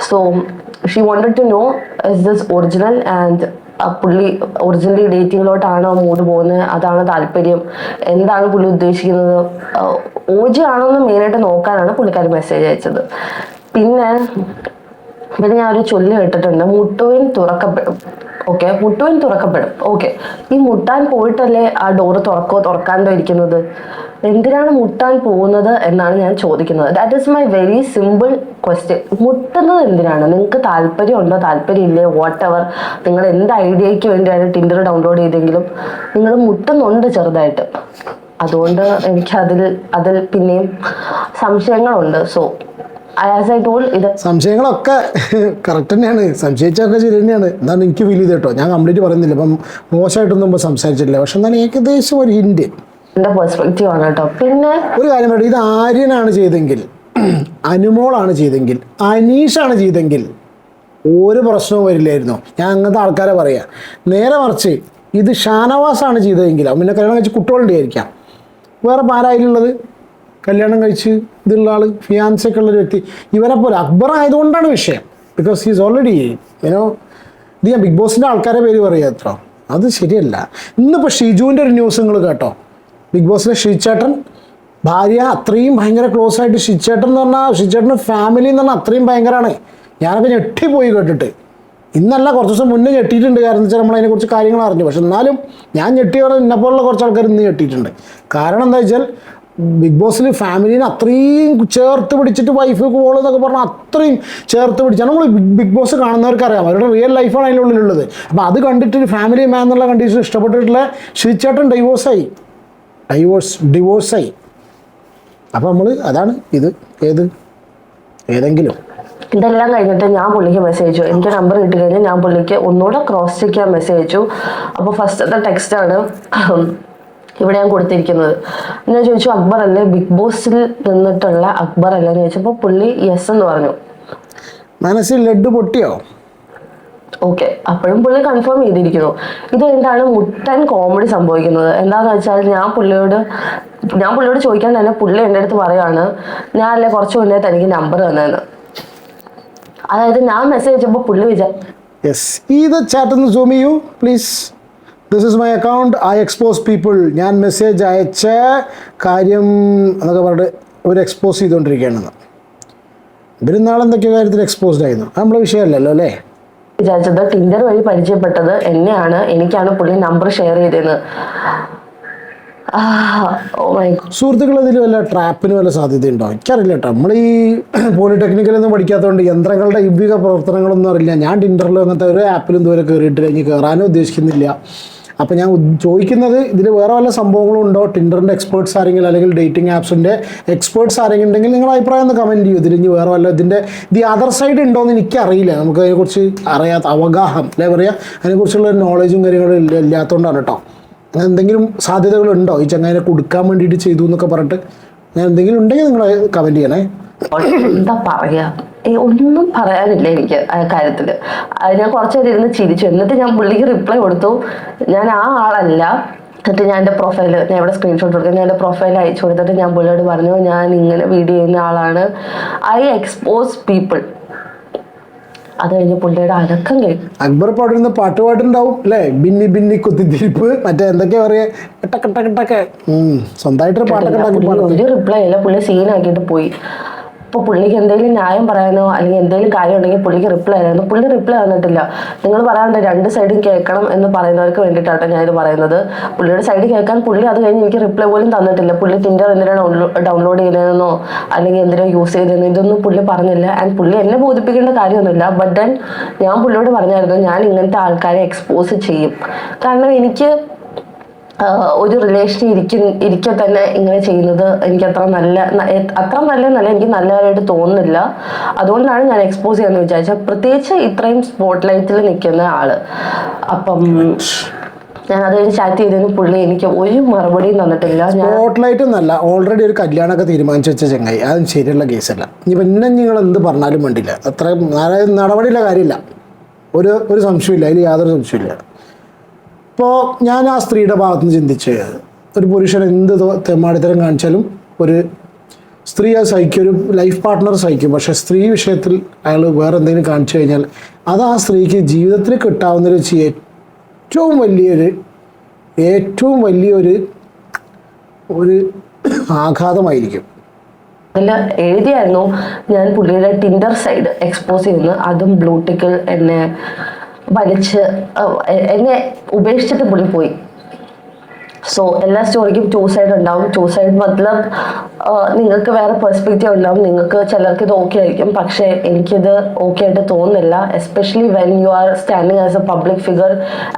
[SPEAKER 2] So she wanted to know is this original and പുള്ളി ഒറിജിനലി ഡേറ്റിങ്ങിലോട്ടാണോ മൂഡ് പോകുന്നത്, അതാണ് താല്പര്യം, എന്താണ് പുള്ളി ഉദ്ദേശിക്കുന്നത്, OG ആണോ എന്ന് മെയിനായിട്ട് നോക്കാനാണ് പുള്ളിക്കാരി മെസ്സേജ് അയച്ചത്. പിന്നെ ഞാൻ ഒരു ചൊല്ലി കേട്ടിട്ടുണ്ട്, മുട്ടുവിൻ തുറക്കപ്പെടും. ഓക്കെ, മുട്ടുവാൻ തുറക്കപ്പെടും. ഓക്കെ, ഈ മുട്ടാൻ പോയിട്ടല്ലേ ആ ഡോറ് തുറക്കാണ്ടോ ഇരിക്കുന്നത്? എന്തിനാണ് മുട്ടാൻ പോകുന്നത് എന്നാണ് ഞാൻ ചോദിക്കുന്നത്. That is my very simple question. മുട്ടുന്നത് എന്തിനാണ്? നിങ്ങൾക്ക് താല്പര്യം ഉണ്ടോ, താല്പര്യം ഇല്ലേ, വാട്ട് എവർ, നിങ്ങൾ എന്ത് ഐഡിയയ്ക്ക് വേണ്ടിയാണ് ടിൻഡർ ഡൗൺലോഡ് ചെയ്തെങ്കിലും നിങ്ങൾ മുട്ടുന്നുണ്ട് ചെറുതായിട്ട്. അതുകൊണ്ട് എനിക്ക് അതിൽ പിന്നെയും സംശയങ്ങളുണ്ട്. സോ ആസ് ഐ ടോൾഡ്, ഇത്
[SPEAKER 1] സംശയങ്ങളൊക്കെ കറക്റ്റ് തന്നെയാണ്, സംശയിച്ചൊക്കെ ശരി തന്നെയാണ്. എന്നാണ് എനിക്ക് ഫീൽ ചെയ്ത് കേട്ടോ. ഞാൻ കംപ്ലീറ്റ് പറയുന്നില്ല, ഇപ്പം മോശമായിട്ടൊന്നും ഇപ്പോൾ സംസാരിച്ചിട്ടില്ല. പക്ഷെ എന്നാലും ഏകദേശം ഒരു ഹിൻഡ്,
[SPEAKER 2] എന്റെ പെർസ്പെക്റ്റീവ് ആണ് കേട്ടോ. പിന്നെ
[SPEAKER 1] ഒരു കാര്യം പറയട്ടെ, ഇത് ആര്യനാണ് ചെയ്തെങ്കിൽ, അനുമോളാണ് ചെയ്തെങ്കിൽ, അനീഷാണ് ചെയ്തെങ്കിൽ ഒരു പ്രശ്നവും വരില്ലായിരുന്നു. ഞാൻ അങ്ങനത്തെ ആൾക്കാരെ പറയാം. നേരെ മറിച്ച് ഇത് ഷാനവാസാണ് ചെയ്തതെങ്കിൽ, പിന്നെ കല്യാണം കഴിച്ച് കുട്ടികളുടെ ആയിരിക്കാം, വേറെ ആരായാലുള്ളത് കല്യാണം കഴിച്ച് ഇതുള്ള ആൾ, ഫിയാൻസൊക്കെ ഉള്ളൊരു വ്യക്തി. ഇവരെ പോലെ അക്ബർ ആയതുകൊണ്ടാണ് വിഷയം. ബിക്കോസ് ഹീസ് ഓൾറെഡി യുനോ, ഇത് ഞാൻ ബിഗ് ബോസിൻ്റെ ആൾക്കാരെ പേര് പറയുക അത്ര, അത് ശരിയല്ല. ഇന്നിപ്പോൾ ഷിജുവിൻ്റെ ഒരു ന്യൂസ് നിങ്ങൾ കേട്ടോ. ബിഗ് ബോസിലെ ഷിച്ചേട്ടൻ ഭാര്യ അത്രയും ഭയങ്കര ക്ലോസ് ആയിട്ട്, ഷിച്ചേട്ടൻ എന്ന് പറഞ്ഞാൽ ഷിച്ചേട്ടൻ്റെ ഫാമിലി എന്ന് പറഞ്ഞാൽ അത്രയും ഭയങ്കരമാണ്. ഞാനൊക്കെ ഞെട്ടിപ്പോയി കേട്ടിട്ട്. ഇന്നല്ല, കുറച്ച് ദിവസം മുന്നേ ഞെട്ടിയിട്ടുണ്ട്. കാരണം എന്താ വെച്ചാൽ നമ്മളതിനെക്കുറിച്ച് കാര്യങ്ങൾ അറിഞ്ഞു. പക്ഷെ എന്നാലും ഞാൻ ഞെട്ടിയോടെ എന്നെപ്പോലുള്ള കുറച്ച് ആൾക്കാർ ഇന്ന് ഞെട്ടിയിട്ടുണ്ട്. കാരണം എന്താ വെച്ചാൽ ബിഗ് ബോസിൽ ഫാമിലീനെ അത്രയും ചേർത്ത് പിടിച്ചിട്ട്, വൈഫ് കോൾ എന്നൊക്കെ പറഞ്ഞാൽ അത്രയും ചേർത്ത് പിടിച്ചാൽ, നമ്മൾ ബിഗ് ബോസ് കാണുന്നവർക്ക് അറിയാം അവരുടെ റിയൽ ലൈഫാണ് അതിനുള്ളിലുള്ളത്. അപ്പോൾ അത് കണ്ടിട്ട് ഫാമിലി മാൻ എന്നുള്ള കണ്ടീഷൻ ഇഷ്ടപ്പെട്ടിട്ടുള്ള ഷിച്ചേട്ടൻ ഡിവോഴ്സായി. അപ്പോൾ നമ്മൾ അതാണ് ഇത് ഏതെങ്കിലും
[SPEAKER 2] ഇതെല്ലാം കഴിഞ്ഞിട്ട് ഞാൻ പുള്ളിക്ക് മെസ്സേജ് അയച്ചു. എനിക്ക് നമ്പർ കിട്ടി കഴിഞ്ഞാൽ ഞാൻ പുള്ളിക്ക് ഒന്നുകൂടെ ക്രോസ് ചെക്ക് ചെയ്യാൻ മെസ്സേജ് അയച്ചു. അപ്പോൾ ഫസ്റ്റത്തെ ടെക്സ്റ്റാണ് ഇവിടെ ഞാൻ കൊടുത്തിരിക്കുന്നത്. ഞാൻ ചോദിച്ചു, അക്ബർ അല്ലേ, ബിഗ് ബോസിൽ നിന്നിട്ടുള്ള അക്ബർ അല്ലേ എന്ന് ചോദിച്ചപ്പോൾ പുള്ളി യെസ് എന്ന് പറഞ്ഞു.
[SPEAKER 1] മനസ്സിൽ ലഡ്ഡു പൊട്ടിയോ?
[SPEAKER 2] ഓക്കെ, അപ്പോഴും പുള്ളി കൺഫേം ചെയ്തിരിക്കുന്നു. ഇത് എന്താണ് മുട്ടൻ കോമഡി സംഭവിക്കുന്നത് എന്താന്ന് വെച്ചാൽ, ഞാൻ പുള്ളിയോട് ചോദിക്കാൻ തന്നെ പുള്ളി എൻ്റെ അടുത്ത് പറയാണ്, ഞാനല്ലേ കുറച്ച് മുന്നേ തനിക്ക് നമ്പർ തന്നതെന്ന്. അതായത് ഞാൻ മെസ്സേജ് അയച്ചപ്പോൾ പുള്ളി
[SPEAKER 1] യെസ്, ഇത് ചാറ്റ് ഒന്ന് സൂം ചെയ്യൂ please. This is my account, I expose people. ഞാൻ മെസ്സേജ് അയച്ച കാര്യം എന്നൊക്കെ പറഞ്ഞിട്ട് ഒരു എക്സ്പോസ് ചെയ്തുകൊണ്ടിരിക്കുകയാണെന്ന്. ഇവർ നാളെ എന്തൊക്കെയോ കാര്യത്തിൽ എക്സ്പോസ്ഡ് ആയിരുന്നു. അത് നമ്മളെ വിഷയമല്ലല്ലോ അല്ലേ?
[SPEAKER 2] വിചാരിച്ചത് ടിൻഡർ വഴി പരിചയപ്പെട്ടത് എന്നെയാണ്, എനിക്കാണ് പുള്ളി നമ്പർ ഷെയർ ചെയ്തതെന്ന്.
[SPEAKER 1] സുഹൃത്തുക്കൾ, ഇതിൽ വല്ല ട്രാപ്പിന് വല്ല സാധ്യതയുണ്ടോ? എനിക്കറിയില്ല കേട്ടോ. നമ്മൾ ഈ പോളിടെക്നിക്കലൊന്നും പഠിക്കാത്തതുകൊണ്ട് യന്ത്രങ്ങളുടെ ഇവ്വിക പ്രവർത്തനങ്ങളൊന്നും അറിയില്ല. ഞാൻ ടിൻഡറിലും അങ്ങനത്തെ ഒരു ആപ്പിലും ഇതുവരെ കയറിയിട്ട് കഴിഞ്ഞ് കയറാനും ഉദ്ദേശിക്കുന്നില്ല. അപ്പോൾ ഞാൻ ചോദിക്കുന്നത്, ഇതിൽ വേറെ വല്ല സംഭവങ്ങളും ഉണ്ടോ? ടിൻഡറിൻ്റെ എക്സ്പേർട്സ് ആരെങ്കിലും, അല്ലെങ്കിൽ ഡേറ്റിംഗ് ആപ്സിൻ്റെ എക്സ്പേർട്സ് ആരെങ്കിലും ഉണ്ടെങ്കിൽ നിങ്ങളുടെ അഭിപ്രായം ഒന്ന് കമൻറ്റ് ചെയ്യൂ. ഇതിൽ വേറെ വല്ല ദി അതർ സൈഡ് ഉണ്ടോയെന്ന് എനിക്കറിയില്ല. നമുക്ക് അതിനെക്കുറിച്ച് അറിയാത്ത അവഗാഹം അല്ലേ പറയുക, അതിനെക്കുറിച്ചുള്ള നോളജും കാര്യങ്ങളും ഇല്ലാത്തതുകൊണ്ടാണ് കേട്ടോ. അങ്ങനെ എന്തെങ്കിലും സാധ്യതകളുണ്ടോ ഈ ചങ്ങായിനെ കൊടുക്കാൻ വേണ്ടിയിട്ട് ചെയ്തു എന്നൊക്കെ പറഞ്ഞിട്ട്? ഞാൻ എന്തെങ്കിലും ഉണ്ടെങ്കിൽ നിങ്ങൾ കമൻറ്റ് ചെയ്യണേ.
[SPEAKER 2] എന്താ പറയാ, ഒന്നും പറയാനില്ല എനിക്ക് ആ കാര്യത്തില്. ഞാൻ കുറച്ചേരം ഇരുന്ന് ചിരിച്ചു. എന്നിട്ട് ഞാൻ പുള്ളിക്ക് റിപ്ലൈ കൊടുത്തു, ഞാൻ ആ ആളല്ല. എന്നിട്ട് ഞാൻ എൻ്റെ പ്രൊഫൈൽ, ഞാൻ ഇവിടെ സ്ക്രീൻഷോട്ട് കൊടുക്കാം, ഞാൻ എൻ്റെ പ്രൊഫൈൽ അയച്ചു കൊടുത്തിട്ട് ഞാൻ പുള്ളിയോട് പറഞ്ഞു, ഞാൻ ഇങ്ങനെ വീഡിയോ ചെയ്യുന്ന ആളാണ്, ഐ എക്സ്പോസ് പീപ്പിൾ. അത് കഴിഞ്ഞ് പുള്ളിയുടെ അനക്കം കേട്ടു.
[SPEAKER 1] അക്ബർ പാടുന്ന പാട്ടുണ്ടാവും അല്ലേ? ബിന്നി ബിന്നി കുത്തിത്തിരിപ്പ്, മറ്റേ എന്തൊക്കെയാ പറയാ, സ്വന്തമായിട്ടൊരു പാട്ടൊക്കെ.
[SPEAKER 2] ഒരു റിപ്ലൈ അല്ല, പുള്ളി സീനാക്കിയിട്ട് പോയി. അപ്പോൾ പുള്ളിക്ക് എന്തെങ്കിലും ന്യായം പറയാനോ അല്ലെങ്കിൽ എന്തെങ്കിലും കാര്യം ഉണ്ടെങ്കിൽ പുള്ളിക്ക് റിപ്ലൈ ആയിരുന്നു. പുള്ളി റിപ്ലൈ വന്നിട്ടില്ല. നിങ്ങൾ പറയാണ്ട് രണ്ട് സൈഡും കേൾക്കണം എന്ന് പറയുന്നവർക്ക് വേണ്ടിയിട്ടാണ് ഞാനിത് പറയുന്നത്. പുള്ളിയുടെ സൈഡ് കേൾക്കാൻ പുള്ളി അത് കഴിഞ്ഞ് എനിക്ക് റിപ്ലൈ പോലും തന്നിട്ടില്ല. പുള്ളി ടിൻഡർ എന്തിനാണ് ഡൗൺലോഡ് ചെയ്തതെന്നോ അല്ലെങ്കിൽ എന്തിനോ യൂസ് ചെയ്തതെന്നോ ഇതൊന്നും പുള്ളി പറഞ്ഞില്ല. ആൻഡ് പുള്ളി എന്നെ ബോധിപ്പിക്കേണ്ട കാര്യമൊന്നുമില്ല. ബട്ട് ദെൻ ഞാൻ പുള്ളിയോട് പറഞ്ഞായിരുന്നു, ഞാൻ ഇങ്ങനത്തെ ആൾക്കാരെ എക്സ്പോസ് ചെയ്യും. കാരണം എനിക്ക് ഒരു റിലേഷൻ ഇരിക്കെ തന്നെ ഇങ്ങനെ ചെയ്യുന്നത് എനിക്ക് അത്ര നല്ലതെന്നല്ല, എനിക്ക് നല്ലതായിട്ട് തോന്നുന്നില്ല. അതുകൊണ്ടാണ് ഞാൻ എക്സ്പോസ് ചെയ്യാന്ന് വിചാരിച്ചത്, പ്രത്യേകിച്ച് ഇത്രയും സ്പോട്ട് ലൈറ്റിൽ നിൽക്കുന്ന ആള്. അപ്പം ഞാൻ അത് കഴിഞ്ഞ് ചാറ്റ് ചെയ്തതിന് പുള്ളി എനിക്ക് ഒരു മറുപടിയും തന്നിട്ടില്ല.
[SPEAKER 1] സ്പോട്ട് ലൈറ്റ് ഒന്നല്ല, ഓൾറെഡി ഒരു കല്യാണമൊക്കെ തീരുമാനിച്ചു വെച്ച ചങ്ങായി, അതും ശരിയുള്ള കേസല്ല. ഇനി പിന്നെ നിങ്ങൾ എന്ത് പറഞ്ഞാലും വേണ്ടില്ല, അത്ര നടപടിയുള്ള കാര്യമില്ല. ഒരു സംശയമില്ല, അതിൽ യാതൊരു സംശയമില്ല. ഇപ്പോൾ ഞാൻ ആ സ്ത്രീയുടെ ഭാഗത്ത് നിന്ന് ചിന്തിച്ച്, ഒരു പുരുഷൻ എന്ത് തെമ്മാടിത്തരം കാണിച്ചാലും ഒരു സ്ത്രീ അത് സഹിക്കും, ഒരു ലൈഫ് പാർട്ട്ണർ സഹിക്കും. പക്ഷേ സ്ത്രീ വിഷയത്തിൽ അയാൾ വേറെ എന്തെങ്കിലും കാണിച്ചു കഴിഞ്ഞാൽ അത് ആ സ്ത്രീക്ക് ജീവിതത്തിൽ കിട്ടാവുന്നൊരു ഏറ്റവും വലിയൊരു ആഘാതമായിരിക്കും.
[SPEAKER 2] അതിൽ എഴുതിയായിരുന്നു, ഞാൻ പുള്ളിയുടെ ടിൻഡർ സൈഡ് എക്സ്പോസ് ചെയ്യുന്നു, അതും ബ്ലൂടിക്കിൽ എന്നെ വലിച്ച് എന്നെ ഉപേക്ഷിച്ചിട്ട് പുള്ളി പോയി. സോ എല്ലാ സ്റ്റോറിക്കും ടു സൈഡ് ഉണ്ടാവും. ടു സൈഡ് മത്ലബ് നിങ്ങൾക്ക് വേറെ പെർസ്പെക്റ്റീവ് ഉണ്ടാവും. നിങ്ങൾക്ക് ചിലർക്ക് ഇത് ഓക്കെ ആയിരിക്കും, പക്ഷേ എനിക്കിത് ഓക്കെ ആയിട്ട് തോന്നുന്നില്ല. Especially when you are standing as A public figure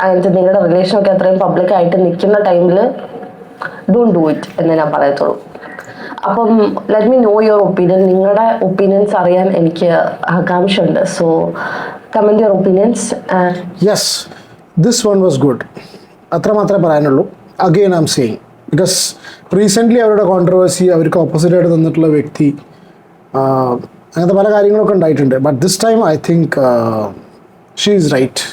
[SPEAKER 2] and നിങ്ങളുടെ റിലേഷനൊക്കെ അത്രയും പബ്ലിക് ആയിട്ട് നിൽക്കുന്ന ടൈമിൽ ഡോണ്ട് ഡു ഇറ്റ് എന്ന് ഞാൻ പറയത്തുള്ളൂ. അപ്പം let me know your opinion. നിങ്ങളുടെ ഒപ്പീനിയൻസ് അറിയാൻ എനിക്ക് ആകാംക്ഷ ഉണ്ട്. So comment your opinions.
[SPEAKER 1] Yes, this one was good. അത്ര മാത്രമേ പറയാനുള്ളൂ. Again I am saying, because recently അവരുടെ കോൺട്രവേഴ്സി, അവർക്ക് ഓപ്പോസിറ്റായിട്ട് നിന്നിട്ടുള്ള വ്യക്തി, അങ്ങനത്തെ പല കാര്യങ്ങളൊക്കെ ഉണ്ടായിട്ടുണ്ട്. But this time I think she is right,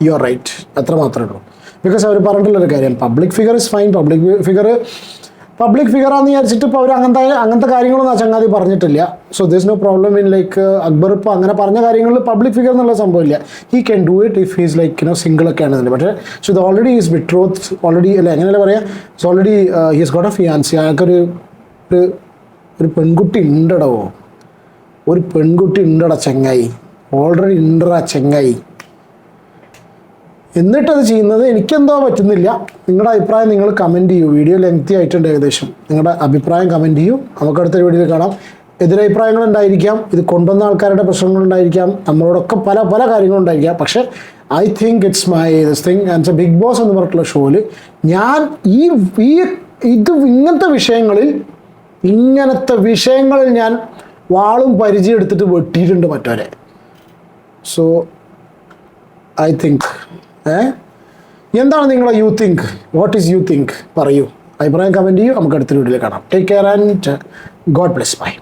[SPEAKER 1] you are right. അത്ര മാത്രമേ ഉള്ളൂ. ബിക്കോസ് അവർ പറഞ്ഞിട്ടുള്ളൊരു കാര്യം, public figure is fine. Public ഫിഗറാന്ന് വിചാരിച്ചിട്ട് ഇപ്പോൾ അവർ അങ്ങനത്തെ കാര്യങ്ങളൊന്നും ആ ചങ്ങാതി പറഞ്ഞിട്ടില്ല. So this no problem in like Akbar ഇപ്പോൾ അങ്ങനെ പറഞ്ഞ കാര്യങ്ങളിൽ പബ്ലിക് ഫിഗർ എന്നുള്ള സംഭവമില്ല. He can do it if he's like സിംഗിളൊക്കെ ആണെന്നില്ല. പക്ഷേ സോ ഇത് ഓൾറെഡി ഈസ് ബിട്രോത്ത് ഓൾറെഡി, അല്ല എങ്ങനെയല്ല പറയാം, so already he's got A fiancée. അയാൾക്കൊരു പെൺകുട്ടി ഉണ്ടടോ, ഒരു പെൺകുട്ടി ഉണ്ടടാ ചങ്ങായി, ഓൾറെഡി ഉണ്ടടാ ചങ്ങായി. എന്നിട്ടത് ചെയ്യുന്നത് എനിക്കെന്തോ പറ്റുന്നില്ല. നിങ്ങളുടെ അഭിപ്രായം നിങ്ങൾ കമൻറ്റ് ചെയ്യൂ. വീഡിയോ ലെങ്തി ആയിട്ടുണ്ട് ഏകദേശം. നിങ്ങളുടെ അഭിപ്രായം കമൻറ്റ് ചെയ്യൂ. നമുക്ക് അടുത്തൊരു വീഡിയോയിൽ കാണാം. എതിരഭിപ്രായങ്ങളുണ്ടായിരിക്കാം, ഇത് കൊണ്ടുവന്ന ആൾക്കാരുടെ പ്രശ്നങ്ങളുണ്ടായിരിക്കാം, നമ്മളോടൊക്കെ പല പല കാര്യങ്ങളുണ്ടായിരിക്കാം. പക്ഷേ I think it's my this thing and Bigg Boss എന്ന് പറഞ്ഞിട്ടുള്ള ഷോയിൽ ഞാൻ ഇങ്ങനത്തെ വിഷയങ്ങളിൽ ഞാൻ വാളും പരിചയം എടുത്തിട്ട് വെട്ടിയിട്ടുണ്ട് മറ്റവരെ. സോ ഐ തിങ്ക് എന്താണ് നിങ്ങളെ you think, what is you think പറയൂ. അഭിപ്രായം കമൻറ്റ് ചെയ്യൂ. നമുക്ക് അടുത്ത വീഡിയോയിൽ കാണാം. Take care and god bless. By.